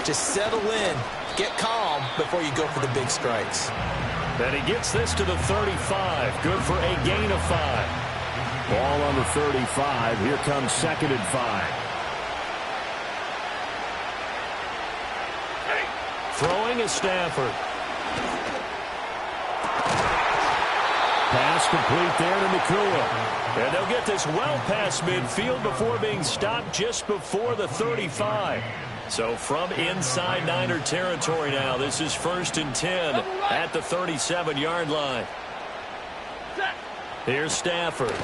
Just settle in, get calm before you go for the big strikes. And he gets this to the 35. Good for a gain of 5. Ball on the 35. Here comes 2nd and 5. Throwing is Stafford. Pass complete there to Nakua. And they'll get this well past midfield before being stopped just before the 35. So from inside Niner territory now, this is 1st and 10 at the 37-yard line. Here's Stafford.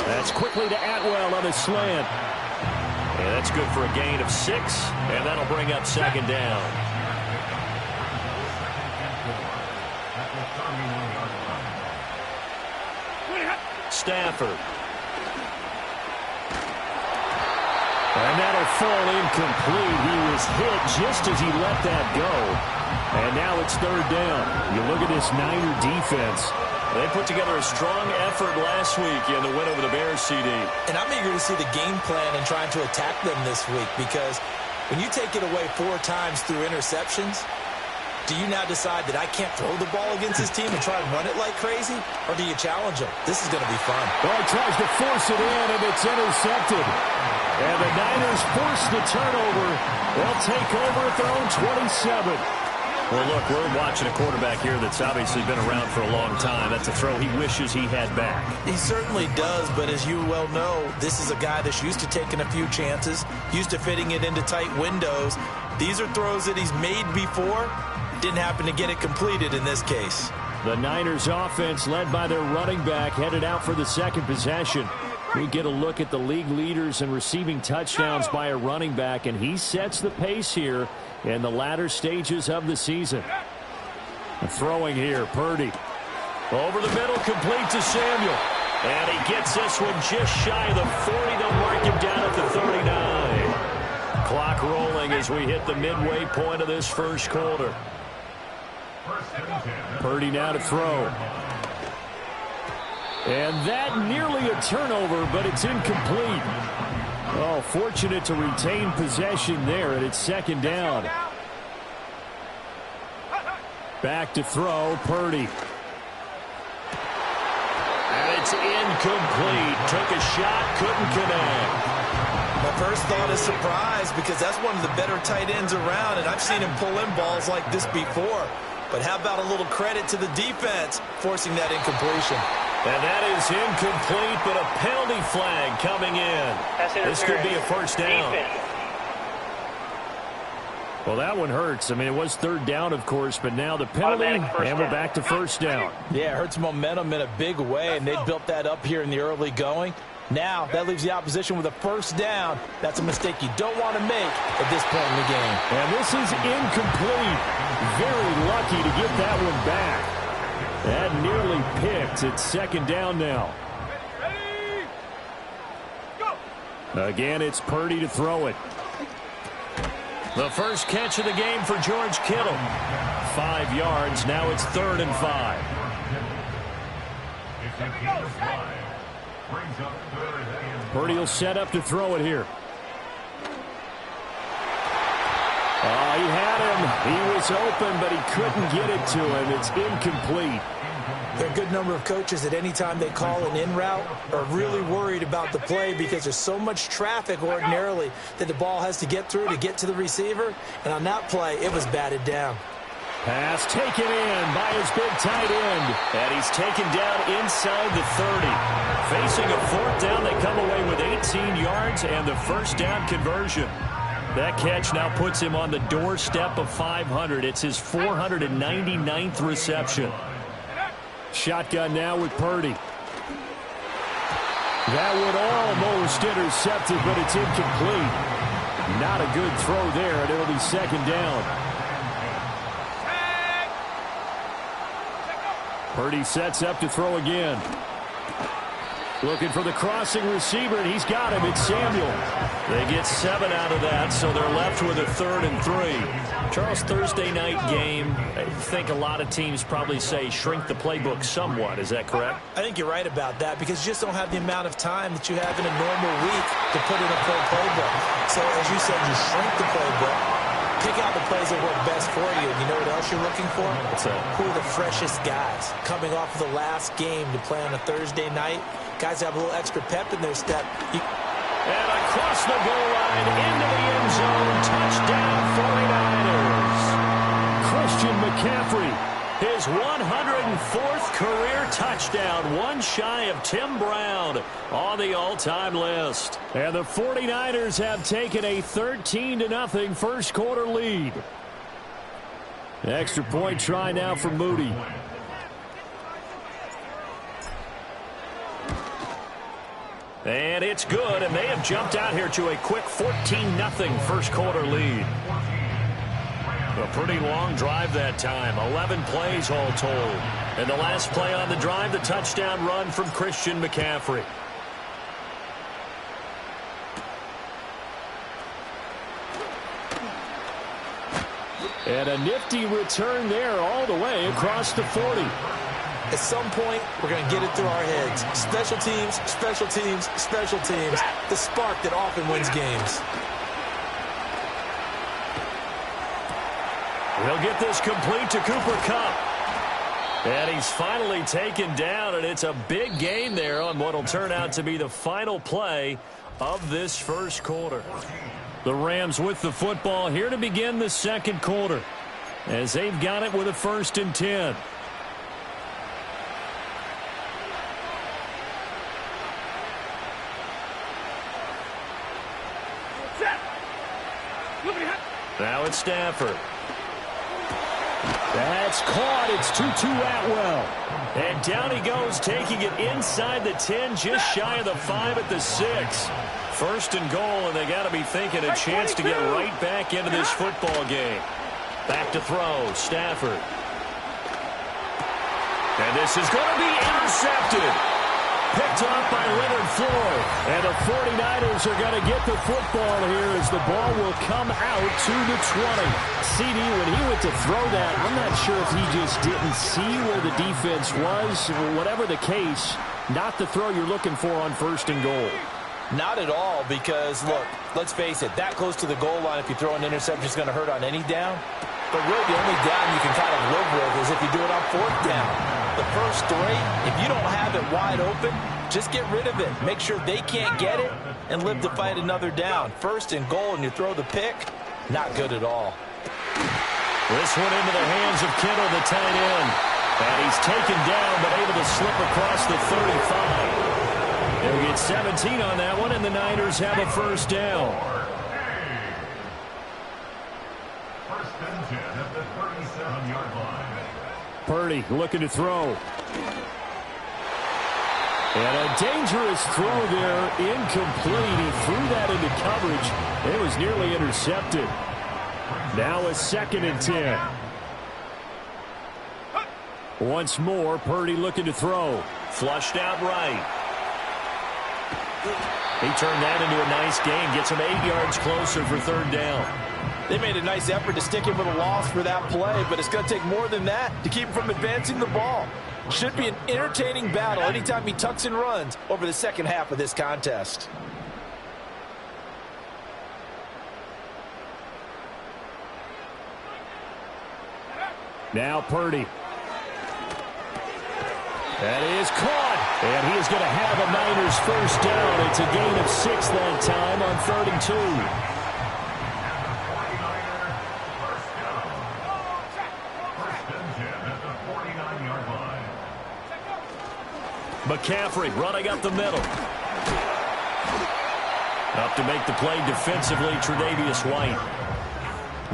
That's quickly to Atwell on a slant. And that's good for a gain of 6, and that'll bring up 2nd down. Stafford. And that'll fall incomplete. He was hit just as he let that go. And now it's 3rd down. You look at this Niner defense. They put together a strong effort last week in the win over the Bears, CD. And I'm eager to see the game plan and trying to attack them this week, because when you take it away 4 times through interceptions, do you now decide that I can't throw the ball against this team and try and run it like crazy? Or do you challenge them? This is going to be fun. Well, he tries to force it in, and it's intercepted. And the Niners force the turnover. They'll take over at their own 27. Well, look, we're watching a quarterback here that's obviously been around for a long time. That's a throw he wishes he had back. He certainly does, but as you well know, this is a guy that's used to taking a few chances, used to fitting it into tight windows. These are throws that he's made before. Didn't happen to get it completed in this case. The Niners offense, led by their running back, headed out for the 2nd possession. We get a look at the league leaders in receiving touchdowns by a running back, and he sets the pace here in the latter stages of the season. Throwing here, Purdy. Over the middle, complete to Samuel. And he gets this one just shy of the 40. They'll mark him down at the 39. Clock rolling as we hit the midway point of this first quarter. Purdy now to throw. And that nearly a turnover, but it's incomplete. Oh, fortunate to retain possession there, and it's 2nd down. Back to throw, Purdy. And it's incomplete. Took a shot, couldn't connect. My first thought is surprise, because that's one of the better tight ends around, and I've seen him pull in balls like this before. But how about a little credit to the defense forcing that incompletion? And that is incomplete, but a penalty flag coming in. This could be a 1st down. Well, that one hurts. I mean, it was 3rd down, of course, but now the penalty, and we're back to 1st down. Yeah, it hurts momentum in a big way, and they built that up here in the early going. Now, that leaves the opposition with a 1st down. That's a mistake you don't want to make at this point in the game. And this is incomplete. Very lucky to get that one back. That nearly picked. It's 2nd down now. Again, it's Purdy to throw it. The first catch of the game for George Kittle. 5 yards. Now it's 3rd and 5. Purdy will set up to throw it here. Oh, he had him. He was open, but he couldn't get it to him. It's incomplete. There are a good number of coaches that any time they call an in route are really worried about the play, because there's so much traffic ordinarily that the ball has to get through to get to the receiver. And on that play, it was batted down. Pass taken in by his big tight end. And he's taken down inside the 30. Facing a 4th down, they come away with 18 yards and the 1st down conversion. That catch now puts him on the doorstep of 500. It's his 499th reception. Shotgun now with Purdy. That would almost intercepted, but it's incomplete. Not a good throw there, and it'll be 2nd down. Purdy sets up to throw again. Looking for the crossing receiver, and he's got him. It's Samuel. They get 7 out of that, so they're left with a 3rd and 3. Charles, Thursday night game, I think a lot of teams probably say shrink the playbook somewhat. Is that correct? I think you're right about that, because you just don't have the amount of time that you have in a normal week to put in a full playbook. So, as you said, you shrink the playbook, plays that work best for you. And you know what else you're looking for? What's that? Who are the freshest guys coming off of the last game to play on a Thursday night? Guys have a little extra pep in their step. And across the goal line, into the end zone, touchdown 49ers. Christian McCaffrey, his 104th career touchdown, one shy of Tim Brown on the all-time list. And the 49ers have taken a 13-0 first quarter lead. Extra point try now for Moody. And it's good, and they have jumped out here to a quick 14-0 first quarter lead. A pretty long drive that time, 11 plays all told. And the last play on the drive, the touchdown run from Christian McCaffrey. And a nifty return there all the way across the 40. At some point, we're going to get it through our heads. Special teams, special teams, special teams. The spark that often wins games. He'll get this complete to Cooper Kupp. And he's finally taken down, and it's a big gain there on what will turn out to be the final play of this first quarter. The Rams with the football here to begin the second quarter, as they've got it with a 1st and 10. Now it's Stafford. That's caught. It's Tutu Atwell. And down he goes, taking it inside the 10, just shy of the 5 at the 6. 1st and goal, and they got to be thinking a chance to get right back into this football game. Back to throw, Stafford. And this is going to be intercepted. Picked off by Leonard Floyd. And the 49ers are going to get the football here as the ball will come out to the 20. CD, when he went to throw that, I'm not sure if he just didn't see where the defense was. Whatever the case, not the throw you're looking for on 1st and goal. Not at all, because, look, let's face it, that close to the goal line, if you throw an interception, is going to hurt on any down. But really, the only down you can kind of live with is if you do it on 4th down. The first 3, if you don't have it wide open, just get rid of it. Make sure they can't get it and live to fight another down. 1st and goal, and you throw the pick, not good at all. This one into the hands of Kittle, the tight end. And he's taken down, but able to slip across the 35. They'll get 17 on that one, and the Niners have a 1st down. 1st and 10 at the 37-yard line. Purdy looking to throw. And a dangerous throw there, incomplete. He threw that into coverage. It was nearly intercepted. Now a 2nd and 10. Once more, Purdy looking to throw. Flushed out right. He turned that into a nice gain. Gets him 8 yards closer for 3rd down. They made a nice effort to stick him with a loss for that play, but it's going to take more than that to keep him from advancing the ball. Should be an entertaining battle anytime he tucks and runs over the second half of this contest. Now Purdy. That is caught. And he is going to have a Niners 1st down. It's a gain of 6 that time on 3rd and 2. McCaffrey running up the middle. Up to make the play defensively, Tre'Davious White.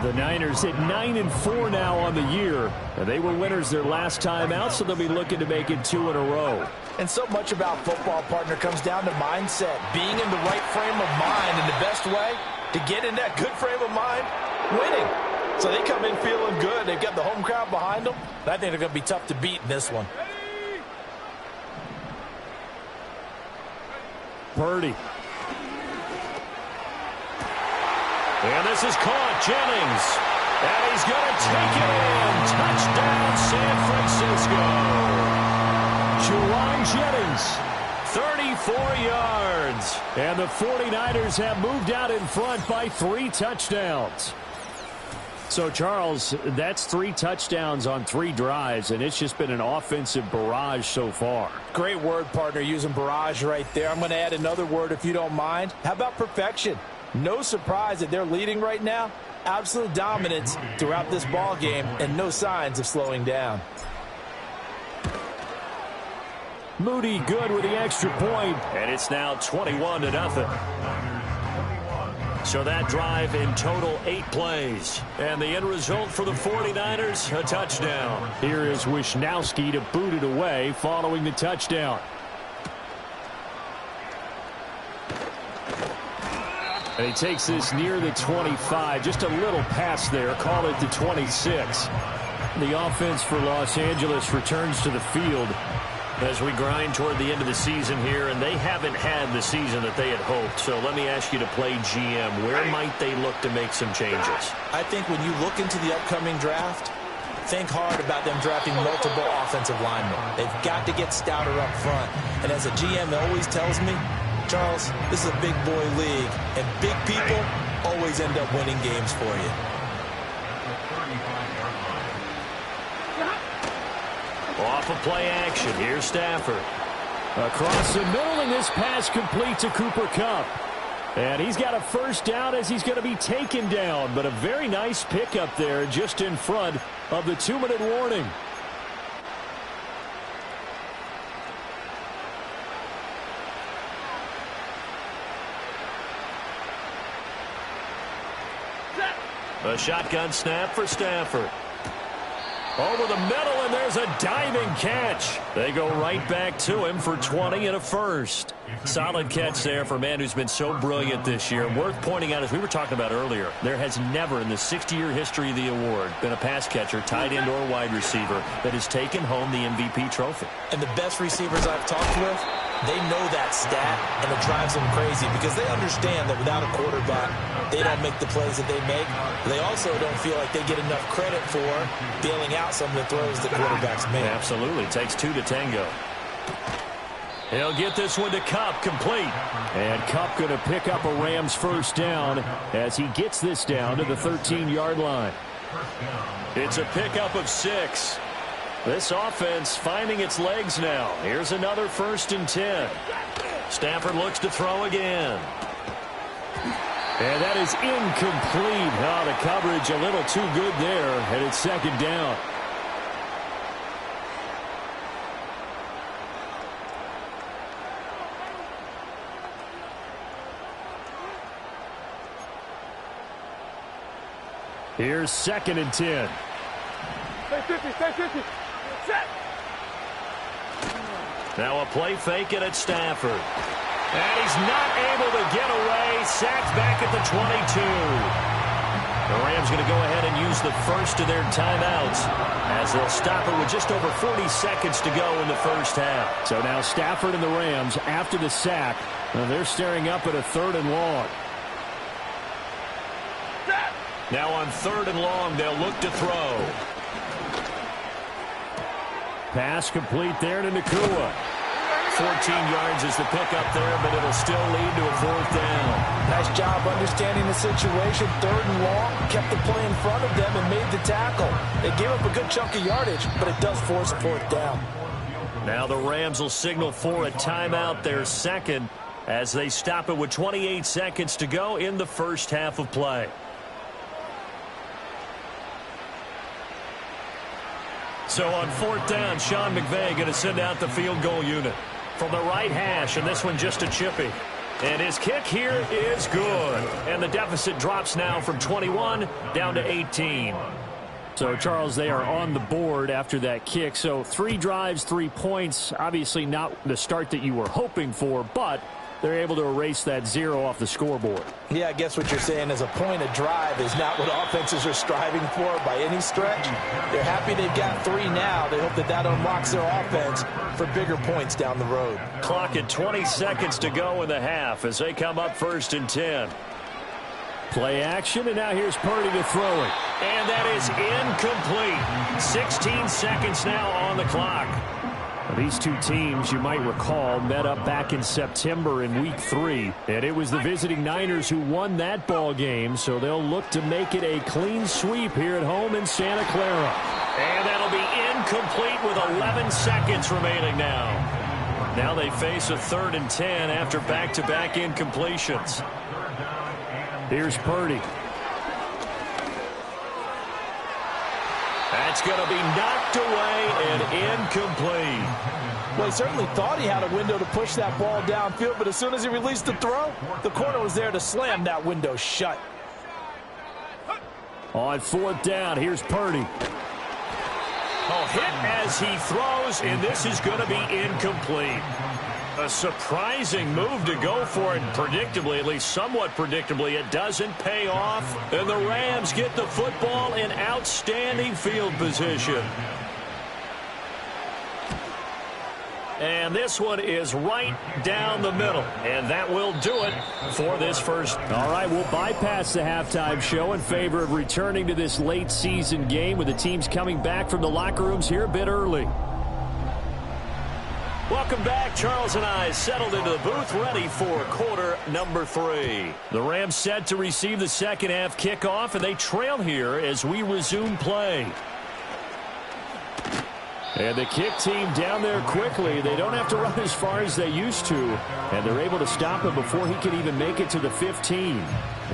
The Niners at 9-4 now on the year. And they were winners their last time out, so they'll be looking to make it 2 in a row. And so much about football, partner, comes down to mindset. Being in the right frame of mind, and the best way to get in that good frame of mind, winning. So they come in feeling good. They've got the home crowd behind them. I think they're going to be tough to beat in this one. Purdy. And this is caught. Jennings. And he's going to take it in. Touchdown, San Francisco. Juwan Jennings, 34 yards. And the 49ers have moved out in front by 3 touchdowns. So, Charles, that's 3 touchdowns on 3 drives, and it's just been an offensive barrage so far. Great word, partner, using barrage right there. I'm going to add another word if you don't mind. How about perfection? No surprise that they're leading right now. Absolute dominance throughout this ball game and no signs of slowing down. Moody good with the extra point, and it's now 21-0. So that drive in total 8 plays. And the end result for the 49ers, a touchdown. Here is Wisnowski to boot it away following the touchdown. And he takes this near the 25. Just a little pass there. Call it the 26. The offense for Los Angeles returns to the field as we grind toward the end of the season here, and they haven't had the season that they had hoped. So let me ask you to play GM. Where might they look to make some changes? I think when you look into the upcoming draft, think hard about them drafting multiple offensive linemen. They've got to get stouter up front. And as a GM that always tells me, Charles, this is a big boy league, and big people always end up winning games for you. Off of play action. Here's Stafford. Across the middle, and this pass complete to Cooper Kupp. And he's got a first down as he's going to be taken down. But a very nice pickup there just in front of the 2-minute warning. A shotgun snap for Stafford. Over the middle, and there's a diving catch. They go right back to him for 20 and a first. Solid catch there for a man who's been so brilliant this year. Worth pointing out, as we were talking about earlier, there has never in the 60-year history of the award been a pass catcher, tight end or wide receiver that has taken home the MVP trophy. And the best receivers I've talked with, they know that stat, and it drives them crazy because they understand that without a quarterback, they don't make the plays that they make. They also don't feel like they get enough credit for bailing out some of the throws the quarterbacks make. Absolutely. Takes 2 to tango. He'll get this one to Kupp, complete. And Kupp going to pick up a Rams first down as he gets this down to the 13-yard line. It's a pickup of 6. This offense finding its legs now. Here's another 1st and 10. Stafford looks to throw again. And that is incomplete. Oh, the coverage a little too good there, and it's 2nd down. Here's 2nd and 10. Stay 50. Set. Now a play fake it at Stafford. And he's not able to get away. Sacked back at the 22. The Rams going to go ahead and use the first of their timeouts as they'll stop it with just over 40 seconds to go in the first half. So now Stafford and the Rams, after the sack, they're staring up at a 3rd and long. Now on 3rd and long, they'll look to throw. Pass complete there to Nakua. 14 yards is the pickup there, but it'll still lead to a 4th down. Nice job understanding the situation. 3rd and long, kept the play in front of them and made the tackle. They gave up a good chunk of yardage, but it does force a 4th down. Now the Rams will signal for a timeout, their 2nd, as they stop it with 28 seconds to go in the first half of play. So on 4th down, Sean McVay going to send out the field goal unit from the right hash, and this one just a chippy. And his kick here is good. And the deficit drops now from 21 down to 18. So, Charles, they are on the board after that kick. So 3 drives, 3 points. Obviously not the start that you were hoping for, but they're able to erase that 0 off the scoreboard. Yeah, I guess what you're saying is a point of drive is not what offenses are striving for by any stretch. They're happy they've got 3 now. They hope that that unlocks their offense for bigger points down the road. Clock at 20 seconds to go in the half as they come up 1st and 10. Play action, and now here's Purdy to throw it. And that is incomplete. 16 seconds now on the clock. These two teams, you might recall, met up back in September in Week 3. And it was the visiting Niners who won that ball game, so they'll look to make it a clean sweep here at home in Santa Clara. And that'll be incomplete with 11 seconds remaining now. Now they face a 3rd and 10 after back-to-back incompletions. Here's Purdy. That's going to be knocked away and incomplete. Well, he certainly thought he had a window to push that ball downfield, but as soon as he released the throw, the corner was there to slam that window shut. On 4th down, here's Purdy. Oh, hit as he throws, and this is going to be incomplete. A surprising move to go for it, predictably, at least somewhat predictably. It doesn't pay off, and the Rams get the football in outstanding field position. And this one is right down the middle, and that will do it for this first. All right, we'll bypass the halftime show in favor of returning to this late season game with the teams coming back from the locker rooms here a bit early. Welcome back. Charles and I settled into the booth, ready for quarter number 3. The Rams set to receive the second half kickoff, and they trail here as we resume play. And the kick team down there quickly. They don't have to run as far as they used to, and they're able to stop him before he can even make it to the 15.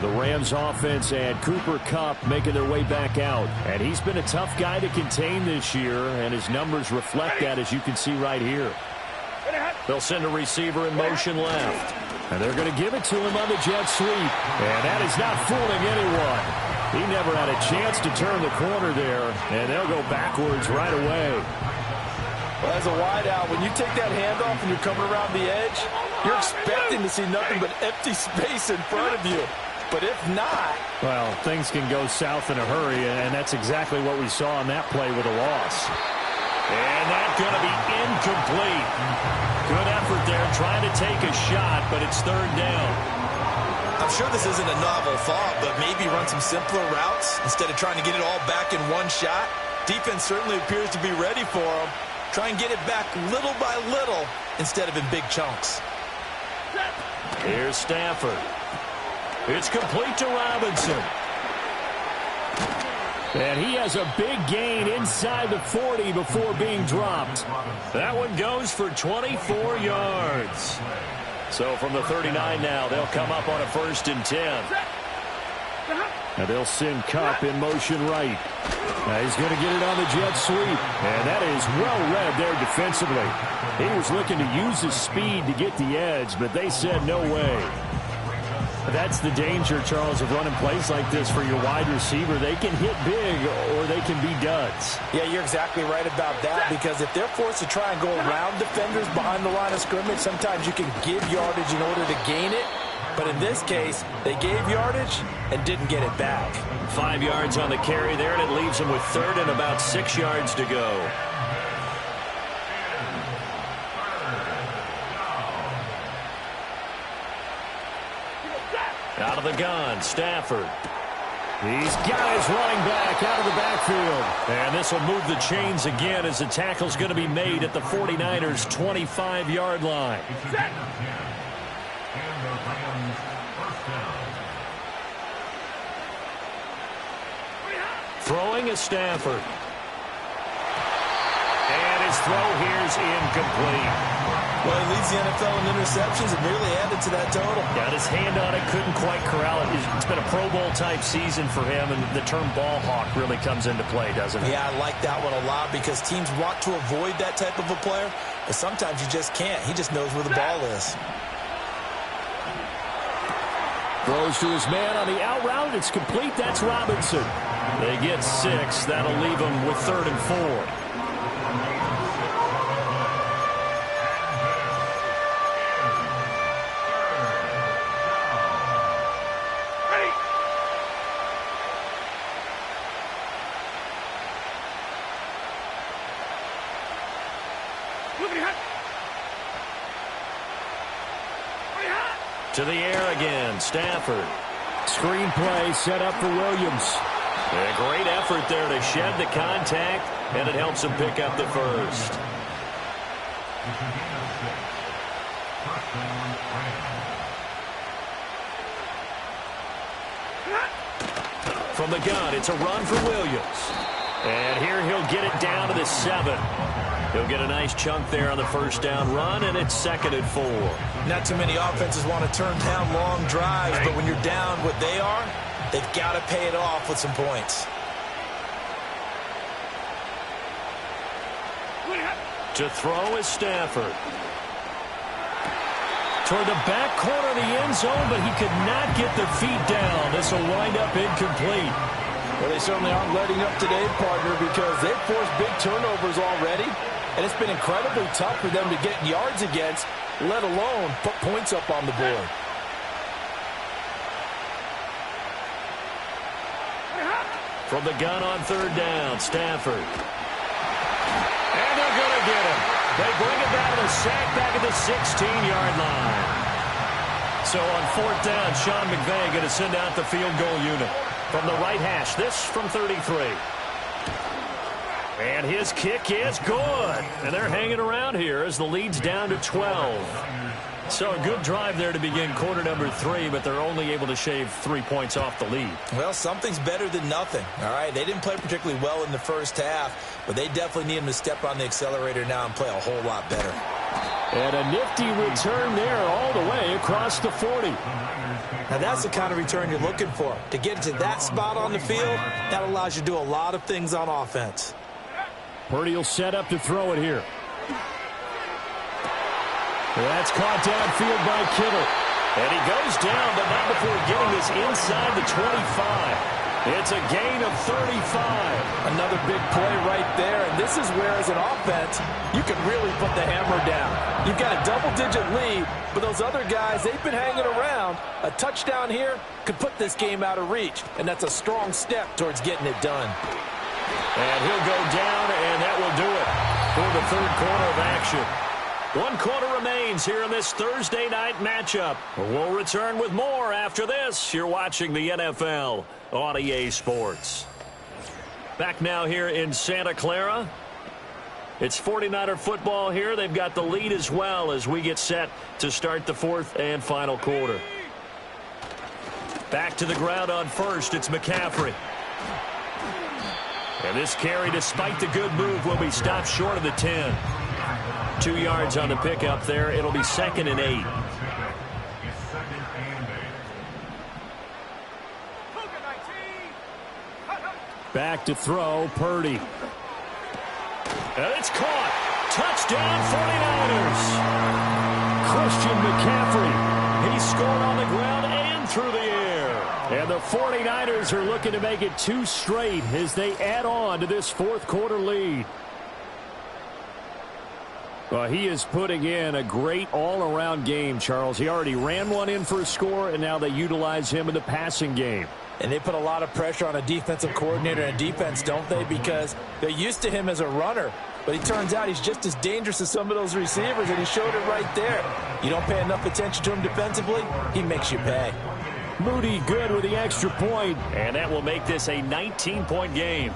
The Rams offense and Cooper Kupp making their way back out. And he's been a tough guy to contain this year, and his numbers reflect that, as you can see right here. They'll send a receiver in motion left. And they're going to give it to him on the jet sweep. And that is not fooling anyone. He never had a chance to turn the corner there, and they'll go backwards right away. Well, as a wideout, when you take that handoff and you're coming around the edge, you're expecting to see nothing but empty space in front of you. But if not... Well, things can go south in a hurry, and that's exactly what we saw on that play with a loss. And that's going to be incomplete. Good effort there trying to take a shot, but it's 3rd down. I'm sure this isn't a novel thought, but maybe run some simpler routes instead of trying to get it all back in one shot. Defense certainly appears to be ready for him. Try and get it back little by little instead of in big chunks. Here's Stafford. It's complete to Robinson. And he has a big gain inside the 40 before being dropped. That one goes for 24 yards. So from the 39 now, they'll come up on a 1st and 10. And they'll send Kupp in motion right. Now he's going to get it on the jet sweep. And that is well read there defensively. He was looking to use his speed to get the edge, but they said no way. That's the danger, Charles, of running plays like this for your wide receiver. They can hit big or they can be duds. Yeah, you're exactly right about that, because if they're forced to try and go around defenders behind the line of scrimmage, sometimes you can give yardage in order to gain it. But in this case, they gave yardage and didn't get it back. 5 yards on the carry there, and it leaves them with 3rd and about 6 yards to go. Out of the gun, Stafford. He's got his running back out of the backfield. And this will move the chains again as the tackle's going to be made at the 49ers' 25-yard line. Throwing is Stafford. And his throw here is incomplete. Well, he leads the NFL in interceptions and nearly added to that total. Got his hand on it, couldn't quite corral it. It's been a Pro Bowl-type season for him, and the term ball hawk really comes into play, doesn't it? Yeah, I like that one a lot because teams want to avoid that type of a player, but sometimes you just can't. He just knows where the ball is. Throws to his man on the out route. It's complete. That's Robinson. They get 6. That'll leave them with 3rd and 4. To the air again, Stafford. Screenplay set up for Williams. A great effort there to shed the contact, and it helps him pick up the 1st. It's a gain of 6. First down, Rams. From the gun, it's a run for Williams. And here he'll get it down to the 7. He'll get a nice chunk there on the first down run, and it's 2nd and 4. Not too many offenses want to turn down long drives, but when you're down what they are, they've got to pay it off with some points. To throw is Stafford. Toward the back corner of the end zone, but he could not get the feet down. This will wind up incomplete. Well, they certainly aren't letting up today, partner, because they've forced big turnovers already, and it's been incredibly tough for them to get yards against, let alone put points up on the board. From the gun on 3rd down, Stafford. And they're going to get him. They bring it down to the sack back at the 16-yard line. So on 4th down, Sean McVay going to send out the field goal unit. From the right hash, this from 33. And his kick is good. And they're hanging around here as the lead's down to 12. So a good drive there to begin quarter number 3, but they're only able to shave 3 points off the lead. Well, something's better than nothing, all right? They didn't play particularly well in the first half, but they definitely need them to step on the accelerator now and play a whole lot better. And a nifty return there all the way across the 40. Now, that's the kind of return you're looking for. To get to that spot on the field, that allows you to do a lot of things on offense. Purdy will set up to throw it here. That's caught downfield by Kittle. And he goes down, but not before getting this inside the 25. It's a gain of 35. Another big play right there, and this is where, as an offense, you can really put the hammer down. You've got a double-digit lead, but those other guys, they've been hanging around. A touchdown here could put this game out of reach, and that's a strong step towards getting it done. And he'll go down, and that will do it for the 3rd quarter of action. 1 quarter remains here in this Thursday night matchup. We'll return with more after this. You're watching the NFL on EA Sports. Back now here in Santa Clara. It's 49er football here. They've got the lead as well as we get set to start the 4th and final quarter. Back to the ground on first. It's McCaffrey. And this carry, despite the good move, will be stopped short of the 10. 2 yards on the pickup there. It'll be 2nd and 8. Back to throw, Purdy. And it's caught. Touchdown, 49ers. Christian McCaffrey. He scored on the ground and through the air. And the 49ers are looking to make it 2 straight as they add on to this 4th quarter lead. Well, he is putting in a great all-around game, Charles. He already ran one in for a score, and now they utilize him in the passing game. And they put a lot of pressure on a defensive coordinator and defense, don't they? Because they're used to him as a runner. But it turns out he's just as dangerous as some of those receivers, and he showed it right there. You don't pay enough attention to him defensively, he makes you pay. Moody good with the extra point, and that will make this a 19-point game.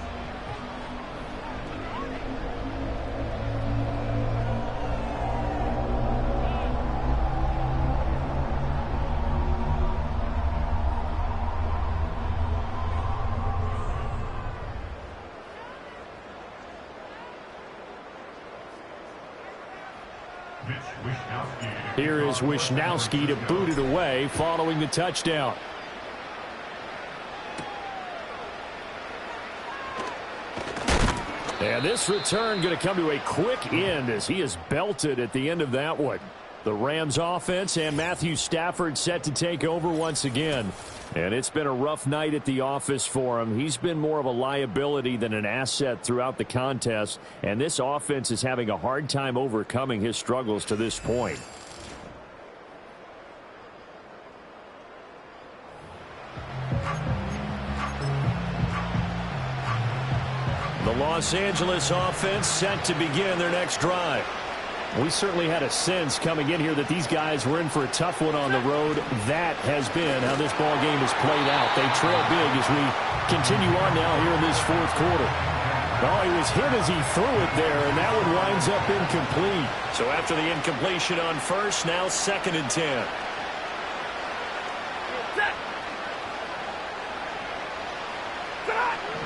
Here is Wishnowski to boot it away following the touchdown. And this return going to come to a quick end as he is belted at the end of that one. The Rams offense and Matthew Stafford set to take over once again. And it's been a rough night at the office for him. He's been more of a liability than an asset throughout the contest. And this offense is having a hard time overcoming his struggles to this point. The Los Angeles offense set to begin their next drive. We certainly had a sense coming in here that these guys were in for a tough one on the road. That has been how this ball game has played out. They trail big as we continue on now here in this 4th quarter. Oh, he was hit as he threw it there, and that one winds up incomplete. So after the incompletion on first, now 2nd and 10.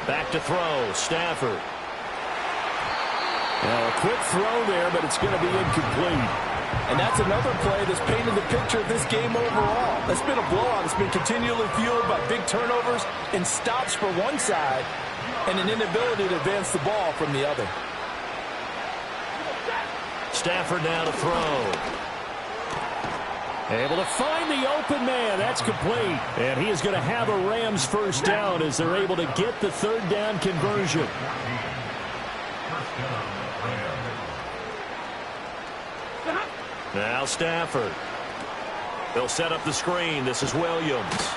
Back to throw, Stafford. Now a quick throw there, but it's going to be incomplete. And that's another play that's painted the picture of this game overall. It's been a blowout. It's been continually fueled by big turnovers and stops for one side and an inability to advance the ball from the other. Stafford now to throw. Able to find the open man. That's complete. And he is going to have a Rams first down as they're able to get the 3rd down conversion. Now Stafford. They'll set up the screen. This is Williams.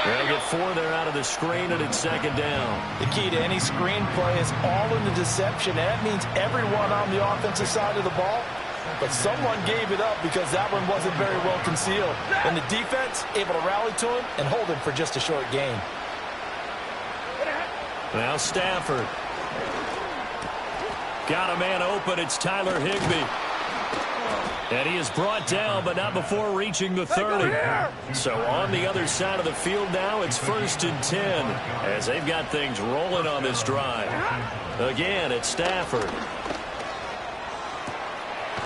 They'll get 4 there out of the screen, and it's 2nd down. The key to any screen play is all in the deception, and that means everyone on the offensive side of the ball. But someone gave it up because that one wasn't very well concealed. And the defense able to rally to him and hold him for just a short gain. Now Stafford. Got a man open. It's Tyler Higbee. And he is brought down, but not before reaching the 30. So on the other side of the field now, it's 1st and 10 as they've got things rolling on this drive. Again, it's Stafford.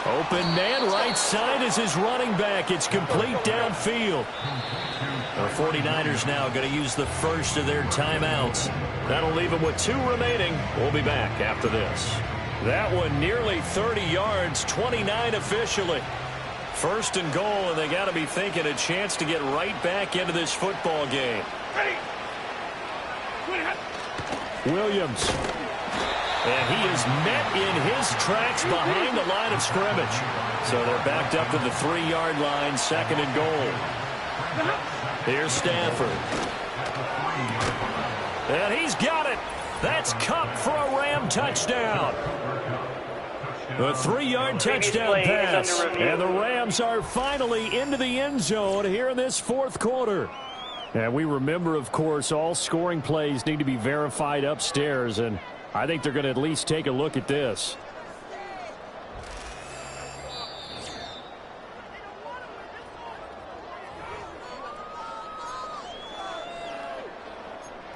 Open man, right side is his running back. It's complete downfield. The 49ers now going to use the first of their timeouts. That'll leave them with 2 remaining. We'll be back after this. That one nearly 30 yards, 29 officially. 1st and goal, and they got to be thinking a chance to get right back into this football game. Williams. And he is met in his tracks behind the line of scrimmage. So they're backed up to the 3-yard line, 2nd and goal. Here's Stafford. And he's got it. That's Kupp for a Ram touchdown. A 3-yard touchdown pass. And the Rams are finally into the end zone here in this 4th quarter. And we remember, of course, all scoring plays need to be verified upstairs. And I think they're going to at least take a look at this.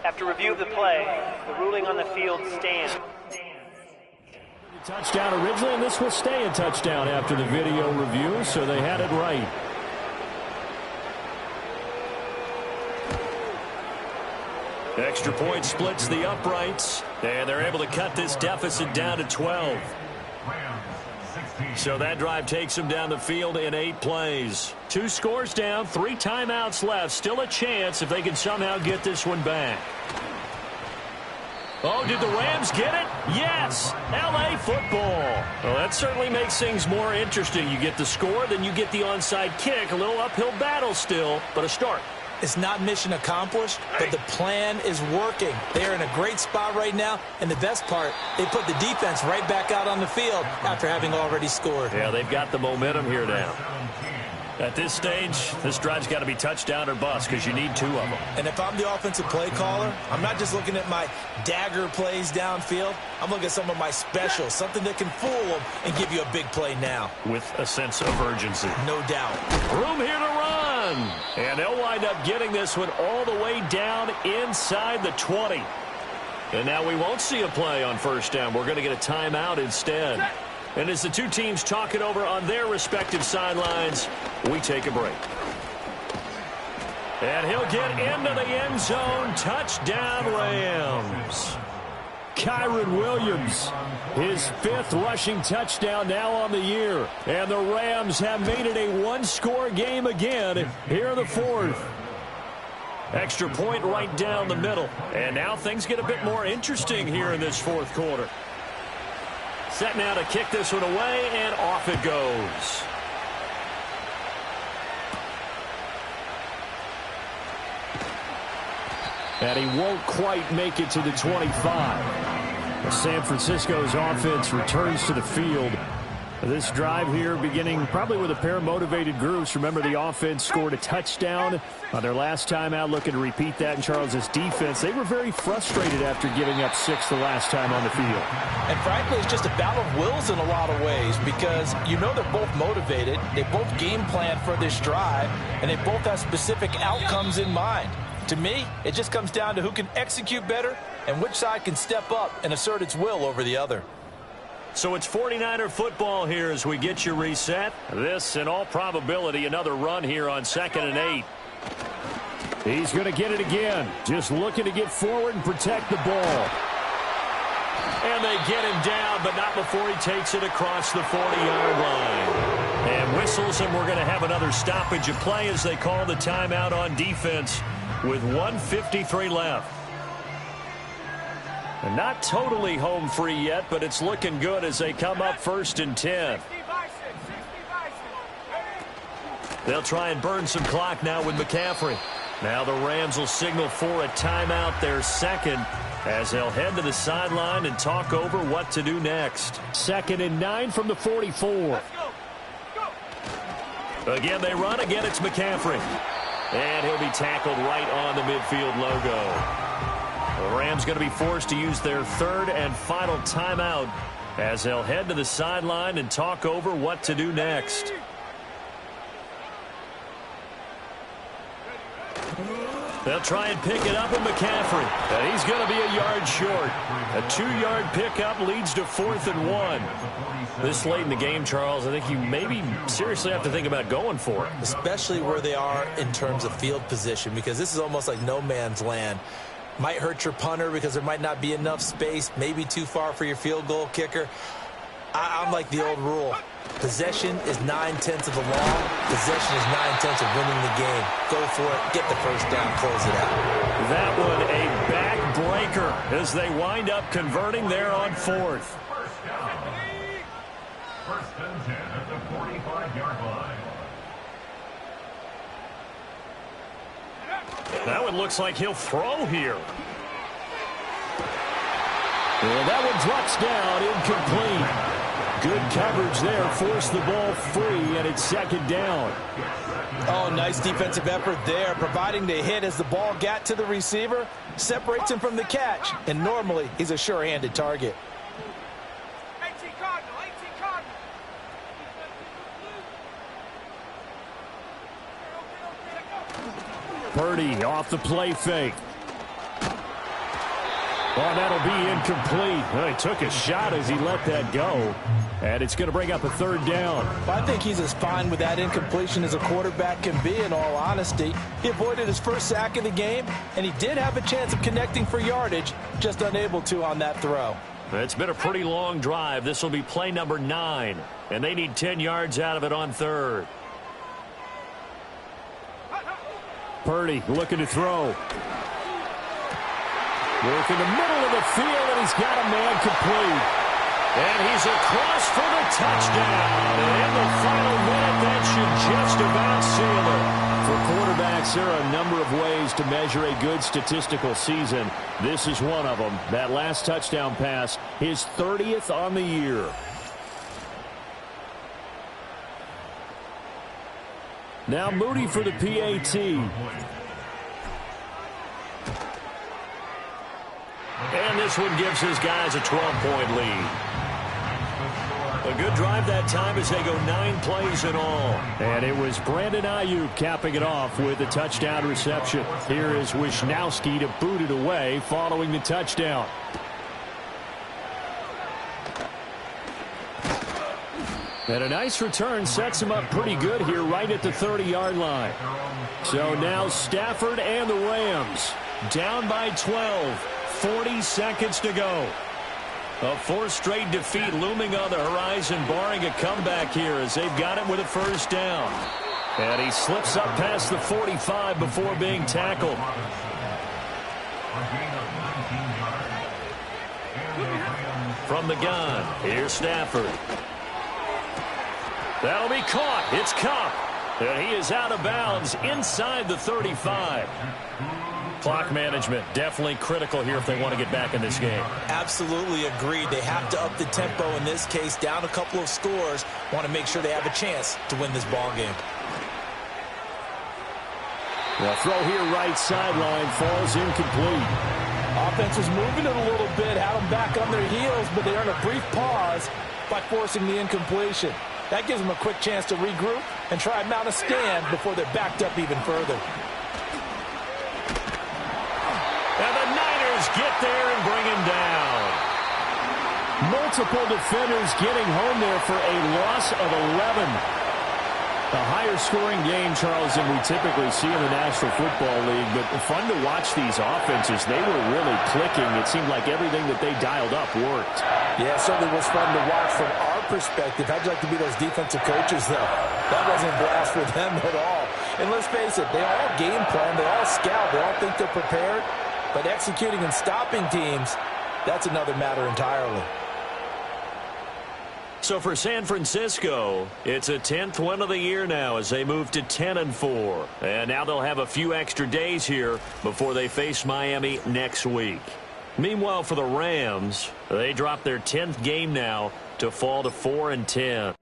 After review of the play, the ruling on the field stands. Touchdown originally, and this will stay a touchdown after the video review, so they had it right. Extra point splits the uprights, and they're able to cut this deficit down to 12. So that drive takes them down the field in 8 plays. 2 scores down, 3 timeouts left. Still a chance if they can somehow get this one back. Oh, did the Rams get it? Yes! L.A. football. Well, that certainly makes things more interesting. You get the score, then you get the onside kick. A little uphill battle still, but a start. It's not mission accomplished, but the plan is working. They're in a great spot right now, and the best part, they put the defense right back out on the field after having already scored. Yeah, they've got the momentum here now. At this stage, this drive's got to be touchdown or bust because you need 2 of them. And if I'm the offensive play caller, I'm not just looking at my dagger plays downfield. I'm looking at some of my specials, something that can fool them and give you a big play now. With a sense of urgency. No doubt. Room here to run. And they'll wind up getting this one all the way down inside the 20. And now we won't see a play on first down. We're going to get a timeout instead. And as the 2 teams talk it over on their respective sidelines, we take a break. And he'll get into the end zone. Touchdown, Rams. Kyron Williams, his 5th rushing touchdown now on the year. And the Rams have made it a 1-score game again here in the 4th. Extra point right down the middle. And now things get a bit more interesting here in this 4th quarter. Set now to kick this one away, and off it goes. And he won't quite make it to the 25. San Francisco's offense returns to the field. This drive here beginning probably with a pair of motivated groups. Remember, the offense scored a touchdown on their last time out, looking to repeat that in Charles's defense. They were very frustrated after giving up 6 the last time on the field. And frankly, it's just a battle of wills in a lot of ways because you know they're both motivated. They both game plan for this drive, and they both have specific outcomes in mind. To me, it just comes down to who can execute better and which side can step up and assert its will over the other. So it's 49er football here as we get you reset. This, in all probability, another run here on 2nd and 8. He's going to get it again. Just looking to get forward and protect the ball. And they get him down, but not before he takes it across the 40-yard line. And whistles, and we're going to have another stoppage of play as they call the timeout on defense with 1:53 left. And not totally home free yet, but it's looking good as they come up 1st and 10. They'll try and burn some clock now with McCaffrey. Now the Rams will signal for a timeout, their second, as they'll head to the sideline and talk over what to do next. 2nd and 9 from the 44. Again, they run. Again, it's McCaffrey. And he'll be tackled right on the midfield logo. The Rams going to be forced to use their 3rd and final timeout as they'll head to the sideline and talk over what to do next. They'll try and pick it up with McCaffrey. And he's going to be a yard short. A 2-yard pickup leads to 4th and 1. This late in the game, Charles, I think you maybe seriously have to think about going for it. Especially where they are in terms of field position, because this is almost like no man's land. Might hurt your punter because there might not be enough space, maybe too far for your field goal kicker. I'm like the old rule. Possession is 9/10 of the law. Possession is 9/10 of winning the game. Go for it. Get the first down. Close it out. That one a backbreaker as they wind up converting there on 4th. First down. 1st and 10 at the 45-yard line. That one looks like he'll throw here. And that one drops down, incomplete. Good coverage there, forced the ball free, and it's 2nd down. Oh, nice defensive effort there, providing the hit as the ball got to the receiver, separates him from the catch, and normally he's a sure-handed target. 18 Cardinal, 18 Cardinal. Purdy off the play fake. Oh, that'll be incomplete. Well, he took a shot as he let that go. And it's going to bring up a 3rd down. I think he's as fine with that incompletion as a quarterback can be, in all honesty. He avoided his first sack of the game, and he did have a chance of connecting for yardage, just unable to on that throw. It's been a pretty long drive. This will be play number 9, and they need 10 yards out of it on 3rd. Purdy looking to throw. Work in the middle of the field, and he's got a man complete. And he's across for the touchdown. And in the final minute, that should just about seal it. For quarterbacks, there are a number of ways to measure a good statistical season. This is one of them. That last touchdown pass, his 30th on the year. Now Moody for the PAT. And this one gives his guys a 12-point lead. A good drive that time as they go 9 plays in all. And it was Brandon Ayuk capping it off with a touchdown reception. Here is Wisnowski to boot it away following the touchdown. And a nice return sets him up pretty good here right at the 30-yard line. So now Stafford and the Rams down by 12. 40 seconds to go. A 4th straight defeat looming on the horizon, barring a comeback here as they've got it with a 1st down. And he slips up past the 45 before being tackled. From the gun, here's Stafford. That'll be caught. It's Kupp. And he is out of bounds inside the 35. Clock management, definitely critical here if they want to get back in this game. Absolutely agreed. They have to up the tempo in this case, down a couple of scores. Want to make sure they have a chance to win this ball game. The throw here right sideline falls incomplete. Offense was moving it a little bit, had them back on their heels, but they earned a brief pause by forcing the incompletion. That gives them a quick chance to regroup and try and mount a stand before they're backed up even further. And the Niners get there and bring him down. Multiple defenders getting home there for a loss of 11. A higher-scoring game, Charles, than we typically see in the National Football League, but fun to watch these offenses. They were really clicking. It seemed like everything that they dialed up worked. Yeah, it certainly was fun to watch from our perspective. How'd you like to be those defensive coaches, though? That wasn't a blast for them at all. And let's face it, they all game plan, they all scout, they all think they're prepared, but executing and stopping teams, that's another matter entirely. So for San Francisco, it's a 10th win of the year now as they move to 10-4. And now they'll have a few extra days here before they face Miami next week. Meanwhile, for the Rams, they drop their 10th game now to fall to 4-10.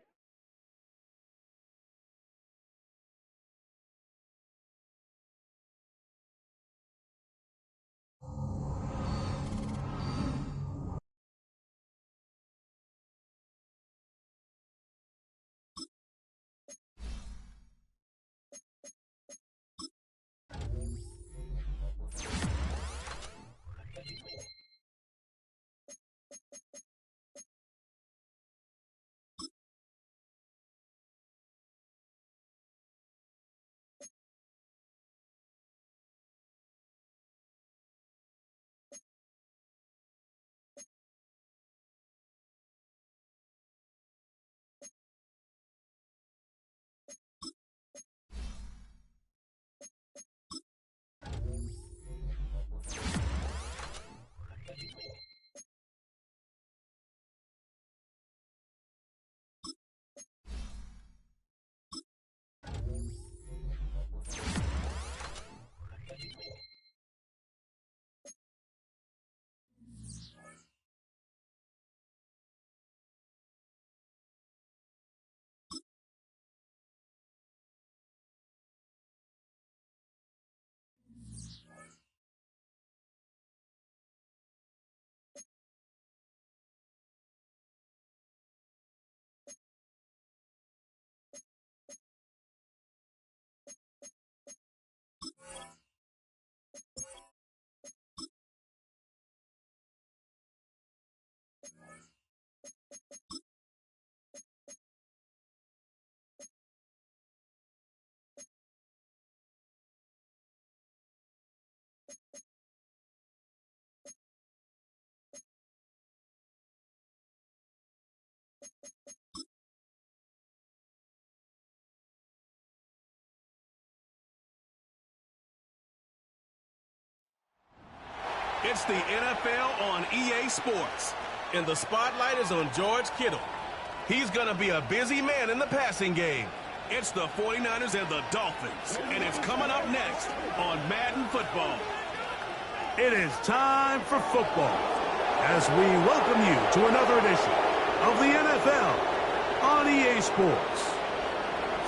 It's the NFL on EA Sports, and the spotlight is on George Kittle. He's going to be a busy man in the passing game. It's the 49ers and the Dolphins, and it's coming up next on Madden Football. It is time for football as we welcome you to another edition of the NFL on EA Sports.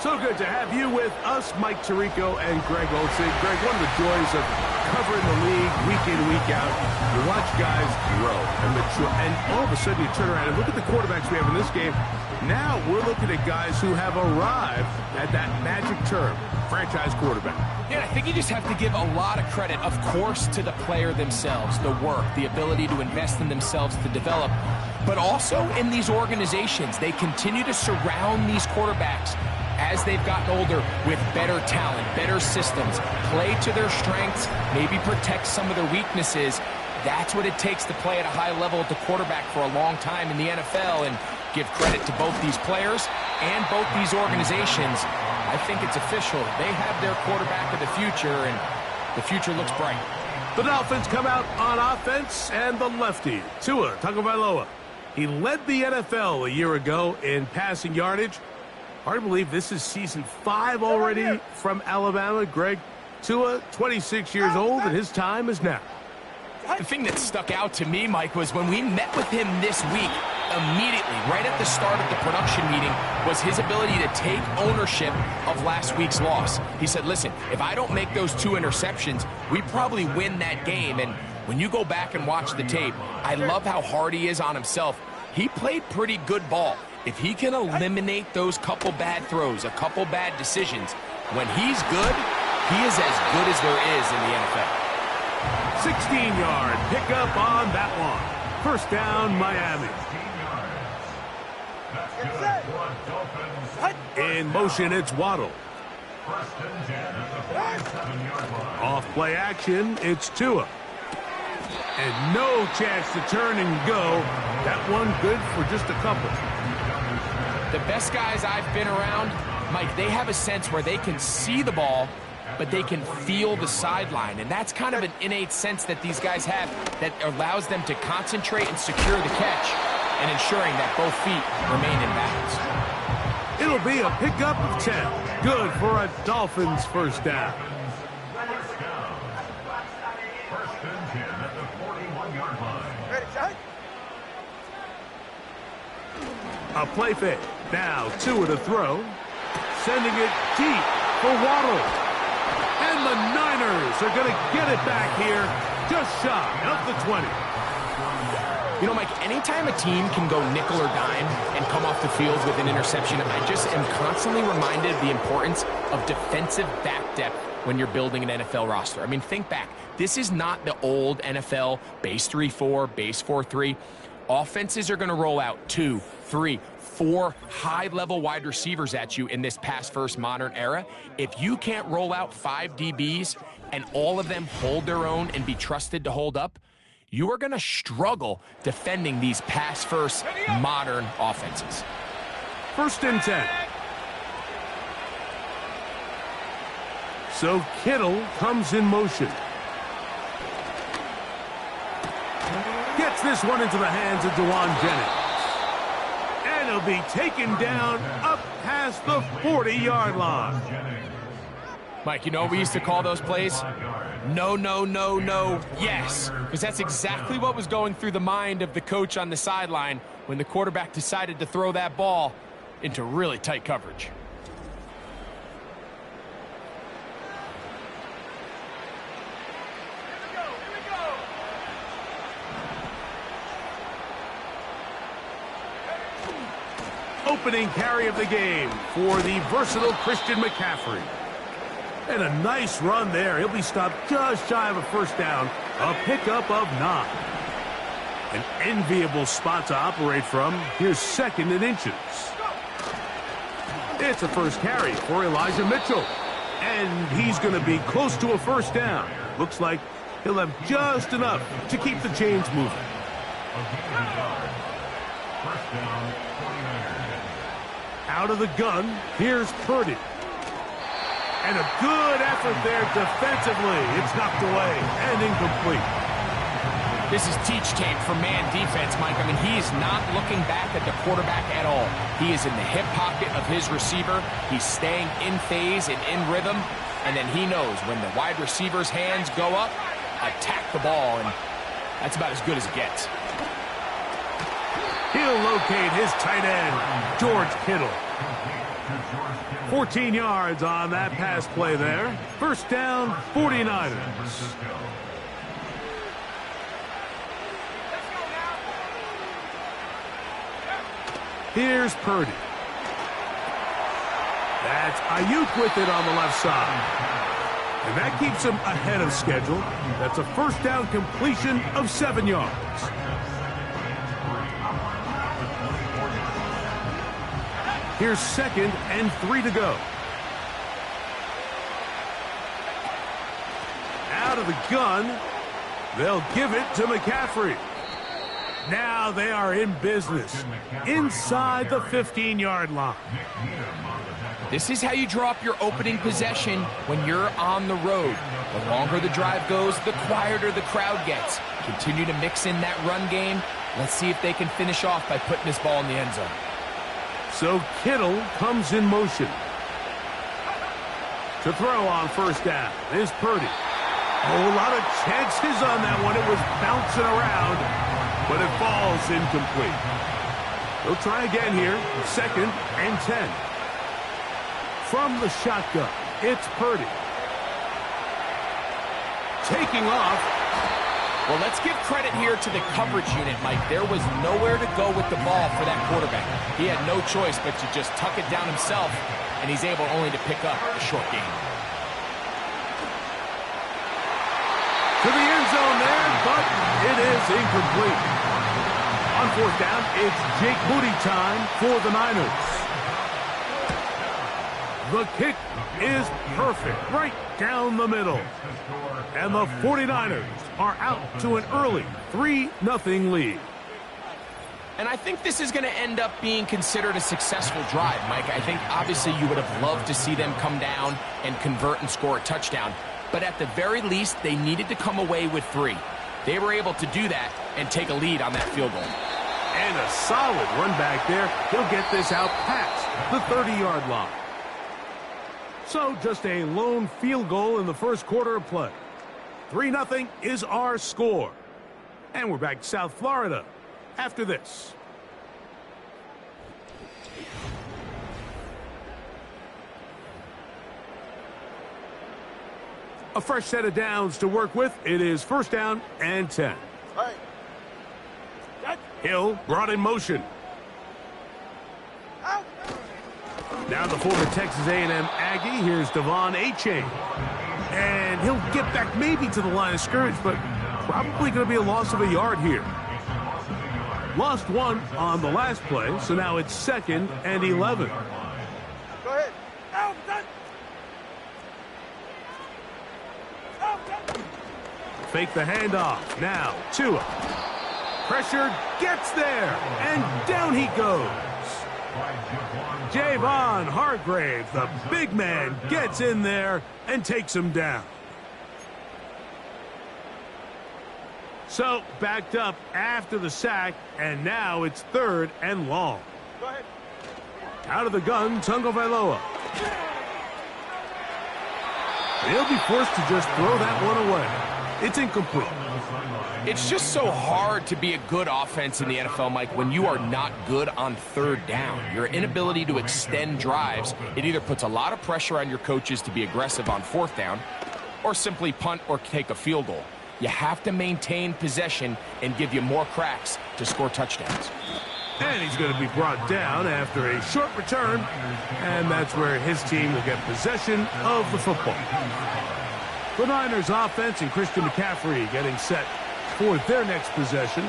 So good to have you with us, Mike Tirico and Greg Olsen. Greg, one of the joys of covering the league week in, week out, you watch guys grow and mature, and all of a sudden you turn around and look at the quarterbacks we have in this game. Now we're looking at guys who have arrived at that magic term, franchise quarterback. Yeah, I think you just have to give a lot of credit, of course, to the player themselves, the work, the ability to invest in themselves to develop, but also in these organizations. They continue to surround these quarterbacks as they've gotten older with better talent, better systems, play to their strengths, maybe protect some of their weaknesses. That's what it takes to play at a high level at the quarterback for a long time in the NFL, and give credit to both these players and both these organizations. I think it's official. They have their quarterback of the future, and the future looks bright. The Dolphins come out on offense, and the lefty, Tua Tagovailoa. He led the NFL a year ago in passing yardage. Hard to believe this is season 5 already from Alabama. Greg, Tua, 26 years old, and his time is now. The thing that stuck out to me, Mike, was when we met with him this week, immediately, right at the start of the production meeting, was his ability to take ownership of last week's loss. He said, listen, if I don't make those 2 interceptions, we probably win that game. And when you go back and watch the tape, I love how hard he is on himself. He played pretty good ball. If he can eliminate those couple bad throws, a couple bad decisions, when he's good, he is as good as there is in the NFL. 16-yard pickup on that one. First down, Miami. In motion, it's Waddle. Off play action, it's Tua. And no chance to turn and go. That one good for just a couple. The best guys I've been around, Mike, they have a sense where they can see the ball, but they can feel the sideline. And that's kind of an innate sense that these guys have that allows them to concentrate and secure the catch and ensuring that both feet remain in balance. It'll be a pickup of 10. Good for a Dolphins first down. A play fake. Now Tua to throw. Sending it deep for Waddle. And the Niners are going to get it back here just shy of the 20. You know, Mike, anytime a team can go nickel or dime and come off the field with an interception, I just am constantly reminded of the importance of defensive back depth when you're building an NFL roster. I mean, think back. This is not the old NFL base 3-4, base 4-3. Offenses are going to roll out 2, 3, 4 high-level wide receivers at you in this pass-first modern era. If you can't roll out 5 DBs and all of them hold their own and be trusted to hold up, you are going to struggle defending these pass-first modern offenses. First and 10. So Kittle comes in motion. Gets this one into the hands of Dewan Jennings. And he'll be taken down up past the 40-yard line. Mike, you know what we used to call those plays? No, no, no, no, yes. Because that's exactly what was going through the mind of the coach on the sideline when the quarterback decided to throw that ball into really tight coverage. Opening carry of the game for the versatile Christian McCaffrey. And a nice run there. He'll be stopped just shy of a first down. A pickup of 9. An enviable spot to operate from. Here's 2nd and inches. It's a first carry for Elijah Mitchell. And he's going to be close to a first down. Looks like he'll have just enough to keep the chains moving. First down, 49ers. Out of the gun, here's Purdy. And a good effort there defensively. It's knocked away and incomplete. This is teach tape for man defense, Mike. I mean, he is not looking back at the quarterback at all. He is in the hip pocket of his receiver. He's staying in phase and in rhythm. And then he knows when the wide receiver's hands go up, attack the ball. And that's about as good as it gets. He'll locate his tight end, George Kittle. 14 yards on that pass play there. First down, 49ers. Here's Purdy. That's Ayuk with it on the left side. And that keeps him ahead of schedule. That's a first down completion of 7 yards. Here's 2nd and 3 to go. Out of the gun, they'll give it to McCaffrey. Now they are in business inside the 15-yard line. This is how you draw up your opening possession when you're on the road. The longer the drive goes, the quieter the crowd gets. Continue to mix in that run game. Let's see if they can finish off by putting this ball in the end zone. So Kittle comes in motion. To throw on first down is Purdy. Oh, a lot of chances on that one. It was bouncing around, but it falls incomplete. They'll try again here. 2nd and 10. From the shotgun, it's Purdy. Taking off. Well, let's give credit here to the coverage unit, Mike. There was nowhere to go with the ball for that quarterback. He had no choice but to just tuck it down himself, and he's able only to pick up a short gain. To the end zone there, but it is incomplete. On 4th down, it's Jake Moody time for the Niners. The kick is perfect, right down the middle. And the 49ers are out to an early 3-0 lead. And I think this is going to end up being considered a successful drive, Mike. I think obviously you would have loved to see them come down and convert and score a touchdown. But at the very least, they needed to come away with 3. They were able to do that and take a lead on that field goal. And a solid run back there. He'll get this out past the 30-yard line. So just a lone field goal in the first quarter of play. 3-0 is our score. And we're back to South Florida after this. A fresh set of downs to work with. It is 1st down and 10. Hill brought in motion. Now the former Texas A&M Aggie. Here's Devon Achane. And he'll get back maybe to the line of scrimmage, but probably going to be a loss of a yard here. Lost 1 on the last play, so now it's 2nd and 11. Go ahead. Fake the handoff. Now Tua. Pressure gets there, and down he goes. Javon Hargrave, the big man, gets in there and takes him down. So backed up after the sack, and now it's 3rd and long. Go ahead. Out of the gun, Tungo Vailoa. He'll be forced to just throw that one away. It's incomplete. It's just so hard to be a good offense in the NFL, Mike, when you are not good on 3rd down. Your inability to extend drives, it either puts a lot of pressure on your coaches to be aggressive on 4th down or simply punt or take a field goal. You have to maintain possession and give you more cracks to score touchdowns. And he's going to be brought down after a short return, and that's where his team will get possession of the football. The Niners offense and Christian McCaffrey getting set for their next possession.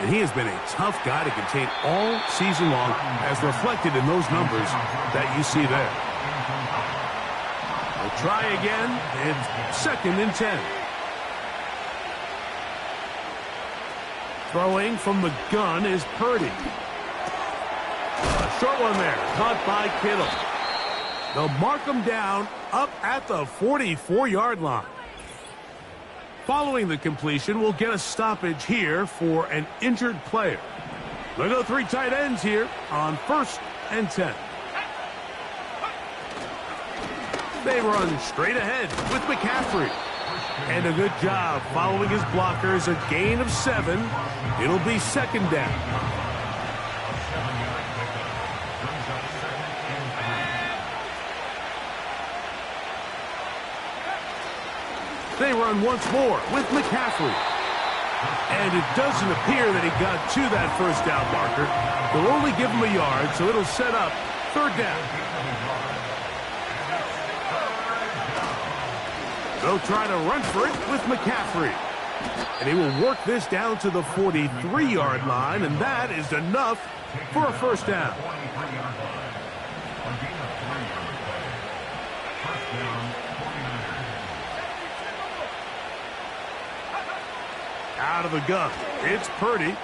And he has been a tough guy to contain all season long, as reflected in those numbers that you see there. We'll try again. It's 2nd and 10. Throwing from the gun is Purdy. A short one there, caught by Kittle. They'll mark him down up at the 44-yard line. Following the completion, we'll get a stoppage here for an injured player. They'll go 3 tight ends here on 1st and 10. They run straight ahead with McCaffrey. And a good job following his blockers, a gain of 7. It'll be 2nd down. They run once more with McCaffrey. And it doesn't appear that he got to that 1st down marker. They'll only give him a yard, so it'll set up 3rd down. They'll try to run for it with McCaffrey. And he will work this down to the 43-yard line, and that is enough for a 1st down. Out of the gun, it's Purdy.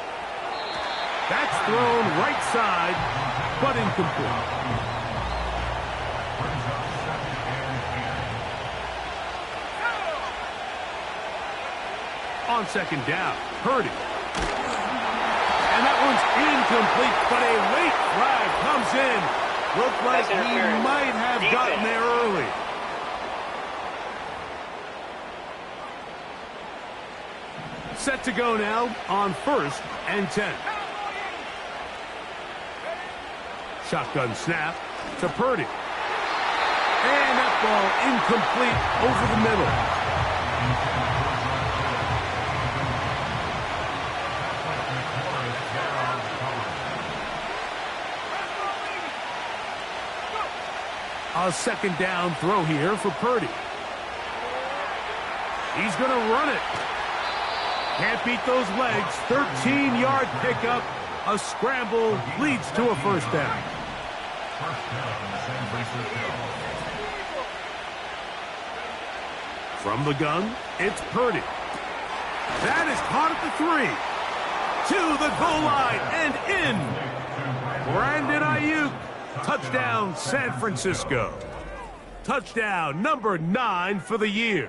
That's thrown right side, but incomplete. On 2nd down, Purdy. And that one's incomplete, but a late flag comes in. Looked like he might have gotten there early. Set to go now on 1st and 10. Shotgun snap to Purdy. And that ball incomplete over the middle. A second down throw here for Purdy. He's going to run it. Can't beat those legs. 13-yard pickup. A scramble leads to a first down. From the gun, it's Purdy. That is caught at the 3. To the goal line and in. Brandon Ayuk. Touchdown, San Francisco. Touchdown number 9 for the year.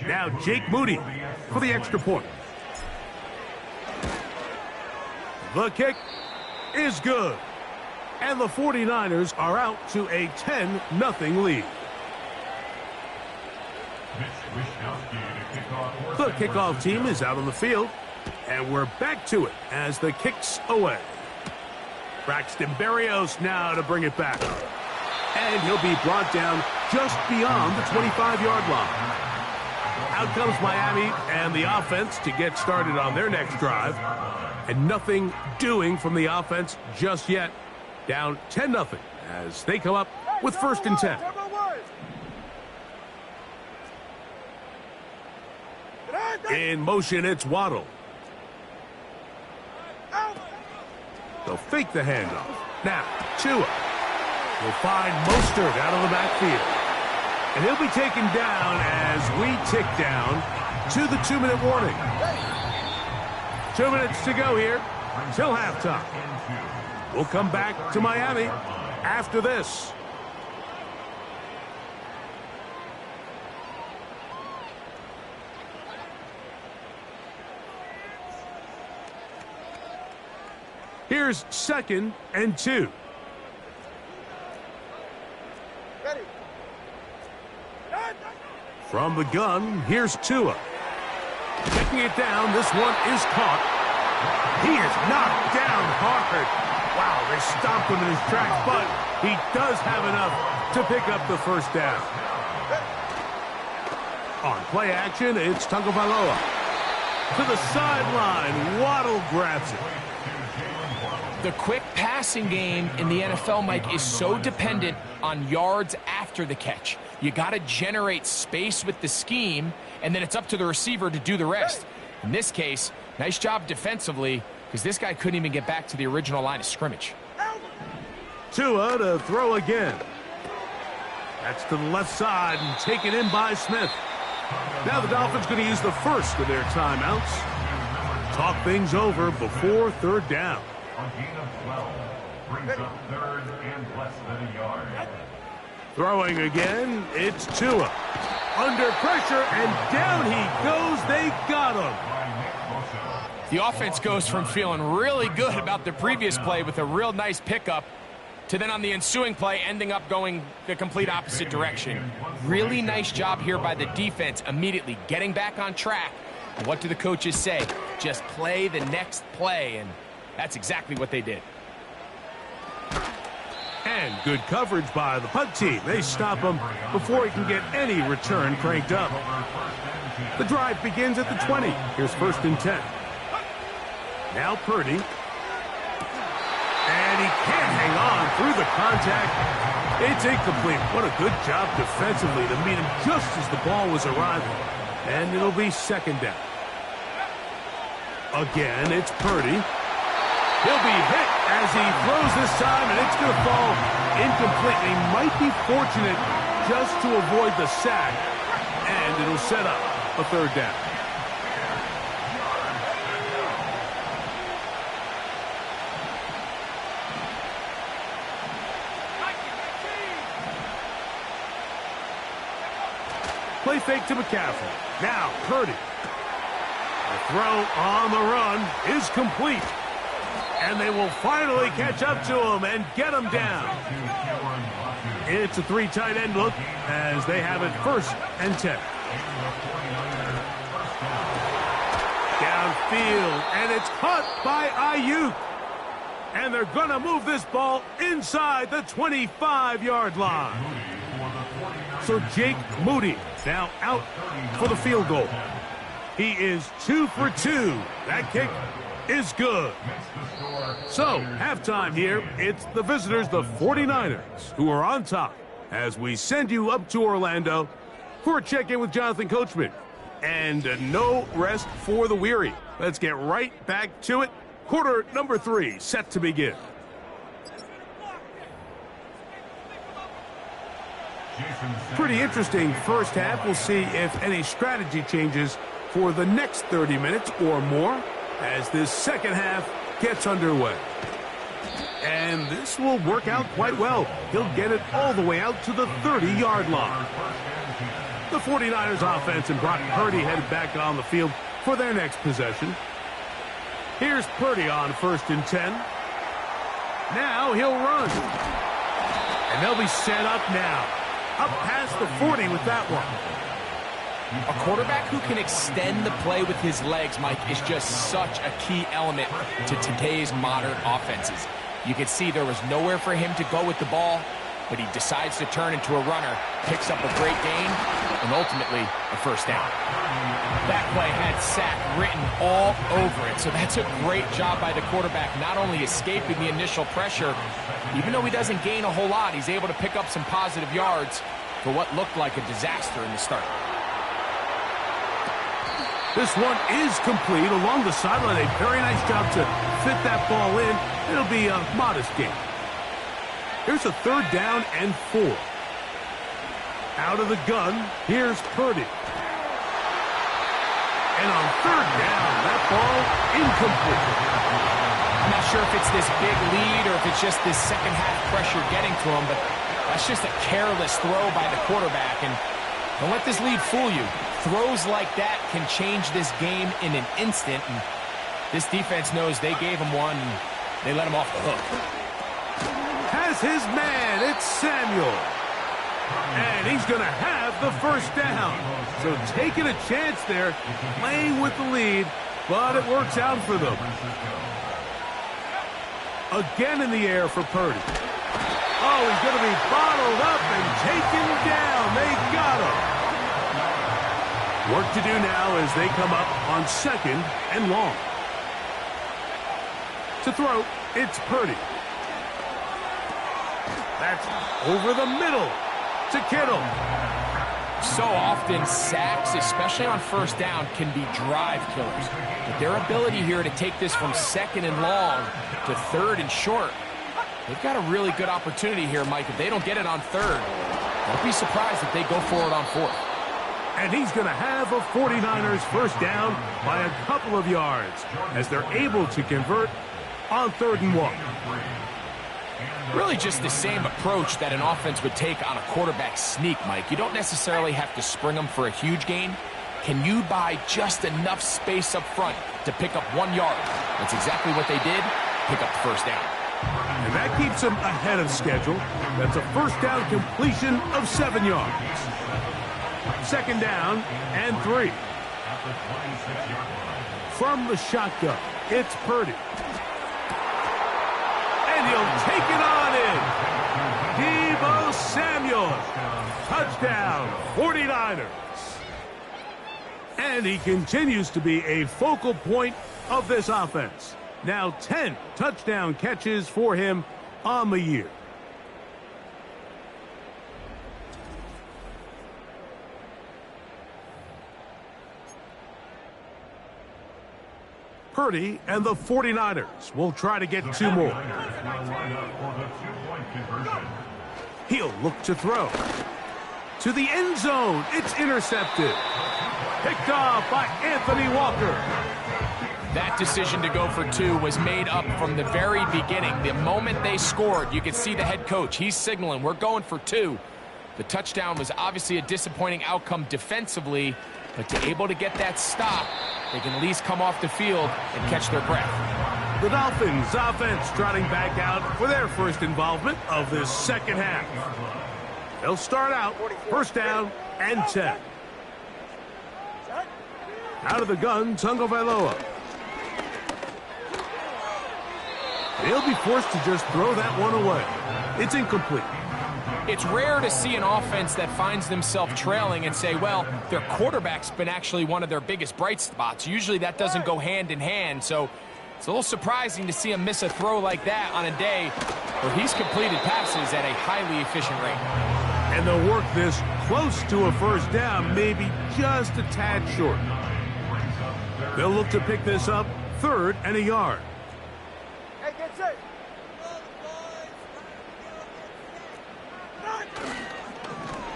Now Jake Moody for the extra point. The kick is good. And the 49ers are out to a 10-0 lead. The kickoff team is out on the field. And we're back to it as the kick's away. Braxton Berrios now to bring it back. And he'll be brought down just beyond the 25-yard line. Out comes Miami and the offense to get started on their next drive. And nothing doing from the offense just yet. Down 10-0 as they come up with 1st and 10. In motion, it's Waddle. They'll fake the handoff. Now, Tua will find Mostert out of the backfield. And he'll be taken down as we tick down to the 2-minute warning. 2 minutes to go here till halftime. We'll come back to Miami after this. Here's 2nd and 2. Ready. From the gun, here's Tua. Taking it down, this one is caught. He is knocked down hard. Wow, they stomped him in his tracks, but he does have enough to pick up the first down. On play action, it's Tagovailoa. To the sideline, Waddle grabs it. The quick passing game in the NFL, Mike, is so dependent on yards after the catch. You got to generate space with the scheme, and then it's up to the receiver to do the rest. In this case, nice job defensively, because this guy couldn't even get back to the original line of scrimmage. Tua to throw again. That's to the left side and taken in by Smith. Now the Dolphins going to use the first of their timeouts. Talk things over before 3rd down. Brings up 3rd and less than a yard. Throwing again, it's Tua. Under pressure, and down he goes. They got him. The offense goes from feeling really good about the previous play with a real nice pickup to then on the ensuing play ending up going the complete opposite direction. Really nice job here by the defense immediately getting back on track. And what do the coaches say? Just play the next play, and that's exactly what they did. And good coverage by the punt team. They stop him before he can get any return cranked up. The drive begins at the 20. Here's 1st and 10. Now Purdy. And he can't hang on through the contact. It's incomplete. What a good job defensively to meet him just as the ball was arriving. And it'll be 2nd down. Again, it's Purdy. He'll be hit as he throws this time, and it's going to fall incomplete. He might be fortunate just to avoid the sack, and it'll set up a 3rd down. Play fake to McCaffrey. Now Purdy. The throw on the run is complete. And they will finally catch up to him and get him down. It's a 3 tight end look as they have it 1st and 10. Downfield, and it's caught by Ayuk. And they're going to move this ball inside the 25-yard line. So Jake Moody now out for the field goal. He is 2 for 2. That kick is good. So, halftime here. It's the visitors, the 49ers, who are on top as we send you up to Orlando for a check-in with Jonathan Coachman. And no rest for the weary. Let's get right back to it. Quarter number 3 set to begin. Pretty interesting first half. We'll see if any strategy changes for the next 30 minutes or more as this second half gets underway. And this will work out quite well. He'll get it all the way out to the 30-yard line. The 49ers offense and Brock Purdy headed back on the field for their next possession. Here's Purdy on 1st and 10. Now he'll run. And they'll be set up now. Up past the 40 with that one. A quarterback who can extend the play with his legs, Mike, is just such a key element to today's modern offenses. You can see there was nowhere for him to go with the ball, but he decides to turn into a runner, picks up a great gain, and ultimately a first down. That play had sack written all over it, so that's a great job by the quarterback, not only escaping the initial pressure, even though he doesn't gain a whole lot, he's able to pick up some positive yards for what looked like a disaster in the start. This one is complete along the sideline. A very nice job to fit that ball in. It'll be a modest gain. Here's a 3rd down and 4. Out of the gun, here's Purdy. And on 3rd down, that ball incomplete. I'm not sure if it's this big lead or if it's just this second half pressure getting to him, but that's just a careless throw by the quarterback. And don't let this lead fool you. Throws like that can change this game in an instant. And this defense knows they gave him one, and they let him off the hook. Has his man. It's Samuel. And he's going to have the first down. So taking a chance there, playing with the lead, but it works out for them. Again in the air for Purdy. Oh, he's going to be bottled up and taken down. They got him. Work to do now as they come up on 2nd and long. To throw, it's Purdy. That's over the middle to Kittle. So often, sacks, especially on 1st down, can be drive killers. But their ability here to take this from 2nd and long to 3rd and short, they've got a really good opportunity here, Mike. If they don't get it on 3rd, don't be surprised if they go for it on 4th. And he's going to have a 49ers first down by a couple of yards as they're able to convert on 3rd and 1. Really just the same approach that an offense would take on a quarterback sneak, Mike. You don't necessarily have to spring them for a huge gain. Can you buy just enough space up front to pick up 1 yard? That's exactly what they did. Pick up the first down. And that keeps them ahead of schedule. That's a first down completion of 7 yards. 2nd down and 3. From the shotgun, it's Purdy. And he'll take it on in. Deebo Samuel. Touchdown, 49ers. And he continues to be a focal point of this offense. Now 10 touchdown catches for him on the year. Purdy and the 49ers will try to get 2 more. He'll look to throw. To the end zone. It's intercepted. Picked off by Anthony Walker. That decision to go for 2 was made up from the very beginning. The moment they scored, you could see the head coach. He's signaling, we're going for 2. The touchdown was obviously a disappointing outcome defensively, but to able to get that stop, they can at least come off the field and catch their breath. The Dolphins offense trotting back out for their first involvement of this second half. They'll start out first down and 10. Out of the gun, Tagovailoa. They'll be forced to just throw that one away. It's incomplete. It's rare to see an offense that finds themselves trailing and say, well, their quarterback's been actually one of their biggest bright spots. Usually that doesn't go hand in hand, so it's a little surprising to see him miss a throw like that on a day where he's completed passes at a highly efficient rate. And they'll work this close to a first down, maybe just a tad short. They'll look to pick this up, 3rd and a yard. Hey, get set.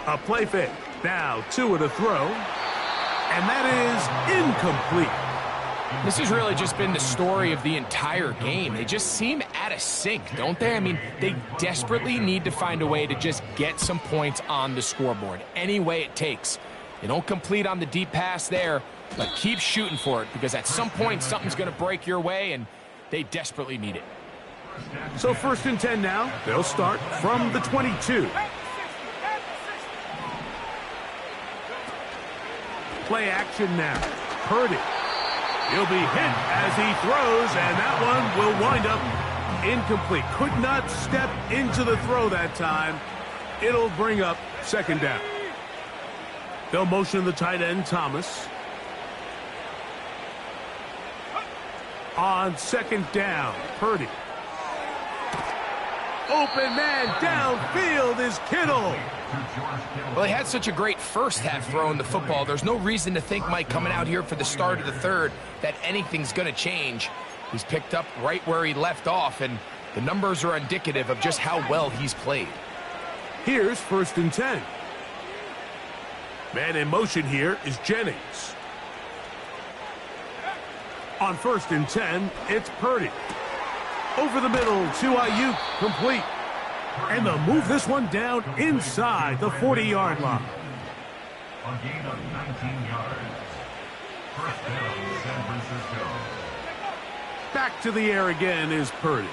A play fake. Now 2 to throw. And that is incomplete. This has really just been the story of the entire game. They just seem out of sync, don't they? I mean, they desperately need to find a way to just get some points on the scoreboard, any way it takes. They don't complete on the deep pass there, but keep shooting for it, because at some point something's going to break your way, and they desperately need it. So 1st and 10 now. They'll start from the 22. Play action now. Purdy. He'll be hit as he throws, and that one will wind up incomplete. Could not step into the throw that time. It'll bring up 2nd down. They'll motion the tight end, Thomas. On 2nd down, Purdy. Open man downfield is Kittle. Well, he had such a great first half throwing the football. There's no reason to think, Mike, coming out here for the start of the 3rd, that anything's going to change. He's picked up right where he left off, and the numbers are indicative of just how well he's played. Here's 1st and 10. Man in motion here is Jennings. On 1st and 10, it's Purdy. Over the middle to Ayuk, complete. And they'll move this one down inside the 40-yard line. A gain of 19 yards. First down, San Francisco. Back to the air again is Purdy.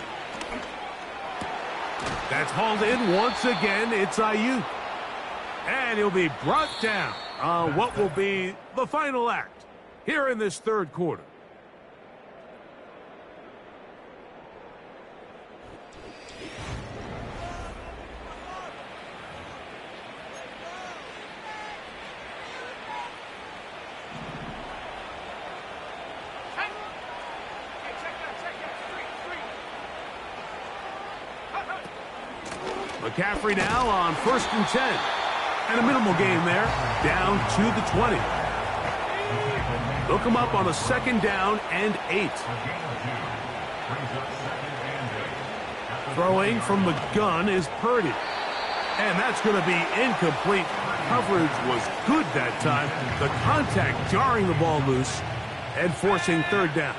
That's hauled in once again. It's Ayuk. And he'll be brought down on what will be the final act here in this 3rd quarter. McCaffrey now on 1st and 10. And a minimal gain there, down to the 20. They'll come up on a 2nd down and 8. Throwing from the gun is Purdy. And that's going to be incomplete. Coverage was good that time. The contact jarring the ball loose and forcing 3rd down.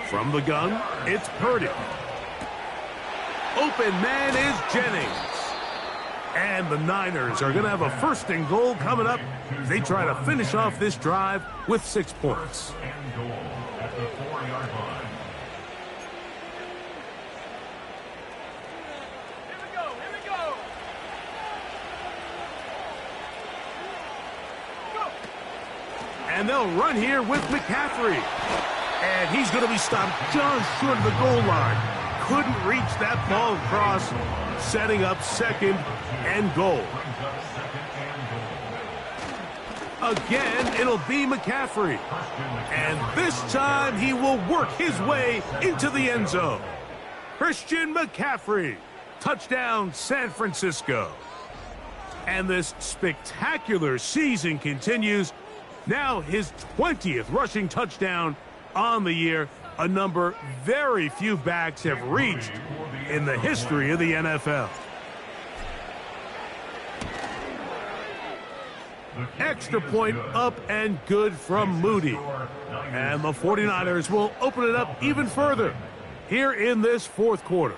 From the gun, it's Purdy. Open man is Jennings. And the Niners are going to have a 1st and goal coming up as they try to finish off this drive with 6 points. And goal at the 4-yard line. Here we go. And they'll run here with McCaffrey. And he's going to be stopped just short of the goal line. Couldn't reach that ball across, setting up 2nd and goal. Again, it'll be McCaffrey. And this time he will work his way into the end zone. Christian McCaffrey. Touchdown, San Francisco. And this spectacular season continues. Now his 20th rushing touchdown on the year. A number very few backs have reached in the history of the NFL. Extra point up and good from Moody. And the 49ers will open it up even further here in this 4th quarter.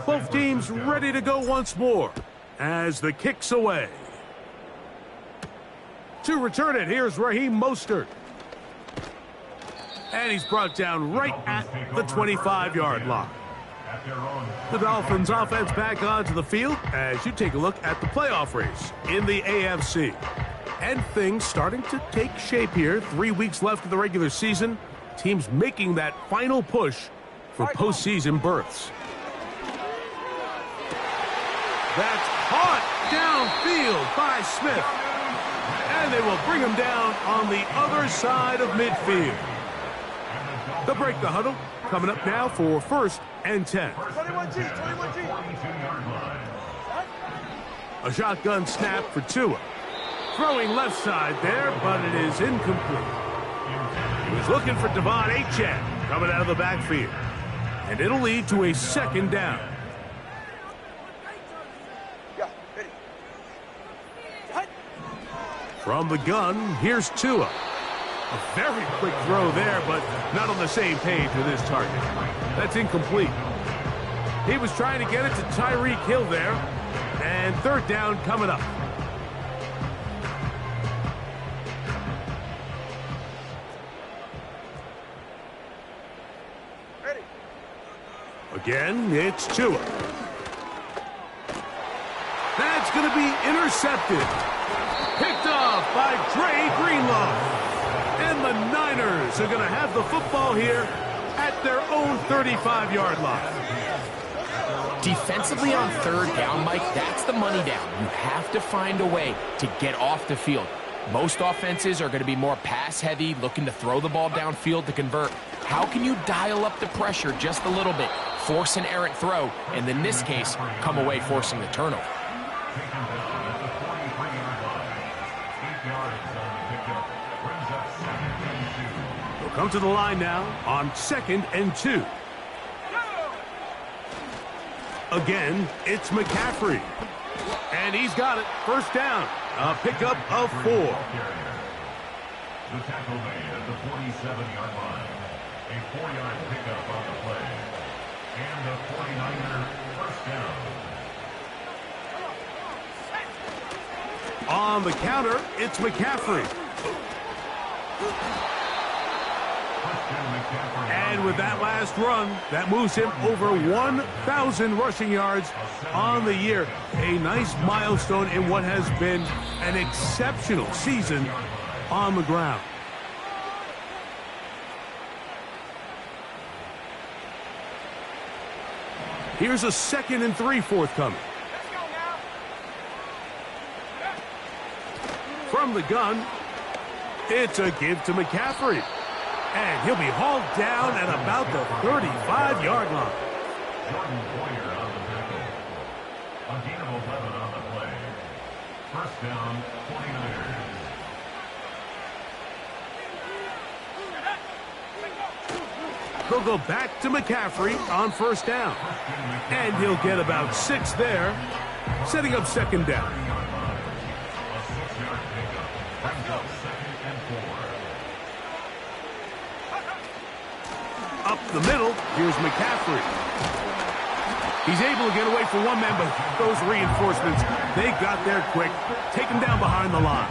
Both teams ready to go once more as the kick's away. To return it, here's Raheem Mostert. And he's brought down right at the 25-yard line. The Dolphins offense back onto the field as you take a look at the playoff race in the AFC. And things starting to take shape here. 3 weeks left of the regular season. Teams making that final push for postseason berths. That's caught downfield by Smith. And they will bring him down on the other side of midfield. They'll break the huddle. Coming up now for 1st and 10. 21G. A shotgun snap for Tua. Throwing left side there, but it is incomplete. He was looking for Devon Achane coming out of the backfield. And it'll lead to a 2nd down. From the gun, here's Tua. A very quick throw there, but not on the same page with his target. That's incomplete. He was trying to get it to Tyreek Hill there. And 3rd down coming up. Again, it's Tua. That's going to be intercepted. Picked off by Dre Greenlaw. And the Niners are going to have the football here at their own 35-yard line. Defensively on 3rd down, Mike, that's the money down. You have to find a way to get off the field. Most offenses are going to be more pass-heavy, looking to throw the ball downfield to convert. How can you dial up the pressure just a little bit, force an errant throw, and in this case, come away forcing the turnover? They'll come to the line now on 2nd and 2. Again, it's McCaffrey. And he's got it. 1st down. A pickup of 4. The tackle made at the 47-yard line. A 4-yard pickup on the play. And the 49er 1st down. On the counter, it's McCaffrey. And with that last run, that moves him over 1,000 rushing yards on the year. A nice milestone in what has been an exceptional season on the ground. Here's a 2nd and 3 forthcoming. From the gun, it's a give to McCaffrey. And he'll be hauled down at about the 35-yard line. Jordan Boyer on the tackle. A gain of 11 on the play. 1st down, 49ers. They'll go back to McCaffrey on 1st down. And he'll get about 6 there, setting up 2nd down. A 6-yard pickup brings up 2nd and 4. Up the middle, here's McCaffrey. He's able to get away from one man, but those reinforcements, they got there quick. Take him down behind the line.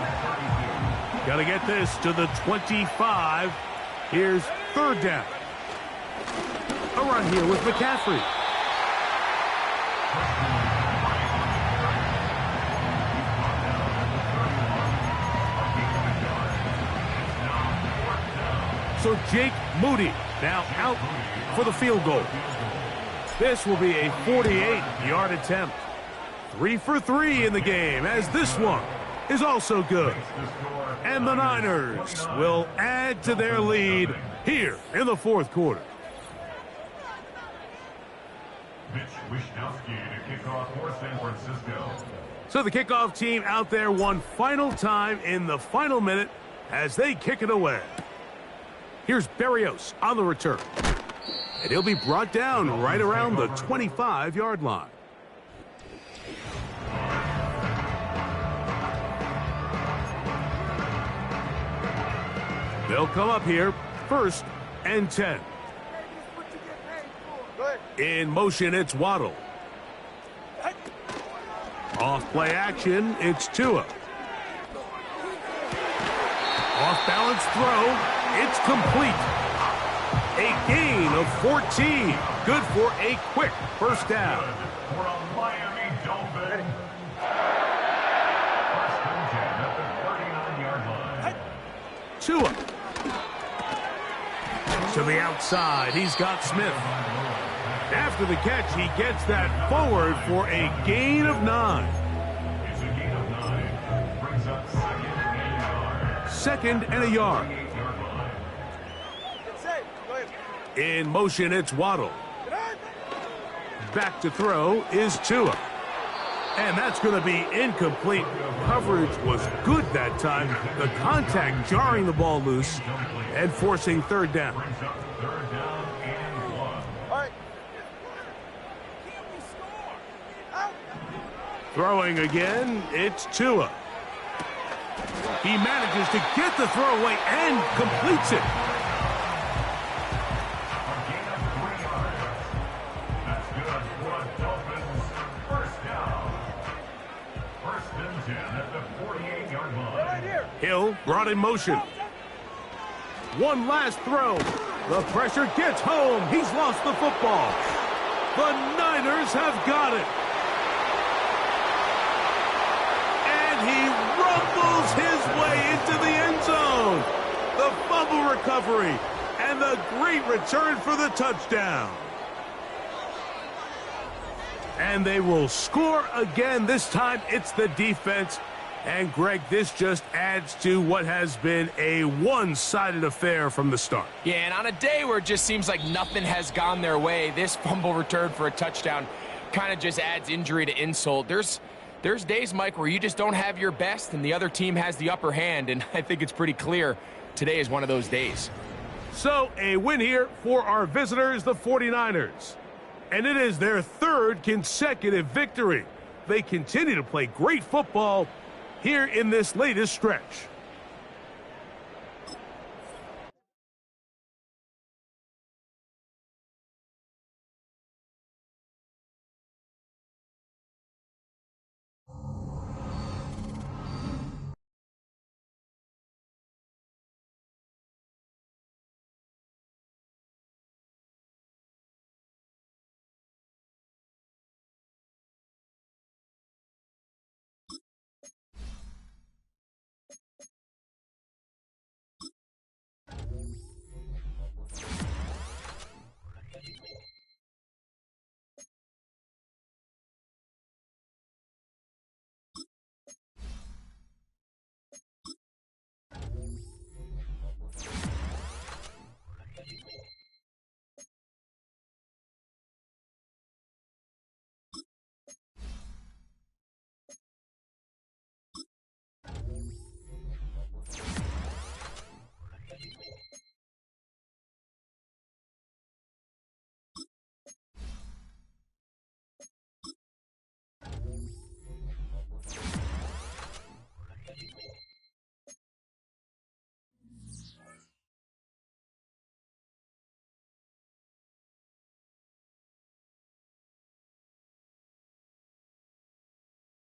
Got to get this to the 25. Here's 3rd down. A run here with McCaffrey. So Jake Moody now out for the field goal. This will be a 48-yard attempt. 3 for 3 in the game, as this one is also good. And the Niners will add to their lead here in the 4th quarter. Mitch Wishnowsky to kick off for San Francisco. So the kickoff team out there one final time in the final minute as they kick it away. Here's Berrios on the return. And he'll be brought down right around the 25-yard line. They'll come up here 1st and 10. Go In motion, it's Waddle. Off play action, it's Tua. Off balance throw, it's complete. A gain of 14. Good for a quick first down. For a Miami Dolphin. First and 10 at the 39-yard line. Tua. To the outside, he's got Smith. After the catch, he gets that forward for a gain of 9. It's a gain of 9. Brings up Second and a yard. In motion, it's Waddle. Back to throw is Tua. And that's going to be incomplete. Coverage was good that time. The contact jarring the ball loose and forcing third down. Throwing again, it's Tua. He manages to get the throw away and completes it. Hill brought in motion. One last throw. The pressure gets home. He's lost the football. The Niners have got it. And he rumbles his way into the end zone. The fumble recovery and the great return for the touchdown. And they will score again. This time it's the defense. And, Greg, this just adds to what has been a one-sided affair from the start. Yeah, and on a day where it just seems like nothing has gone their way, this fumble return for a touchdown kind of just adds injury to insult. There's days, Mike, where you just don't have your best and the other team has the upper hand, and I think it's pretty clear today is one of those days. So, a win here for our visitors, the 49ers. And it is their third consecutive victory. They continue to play great football here in this latest stretch.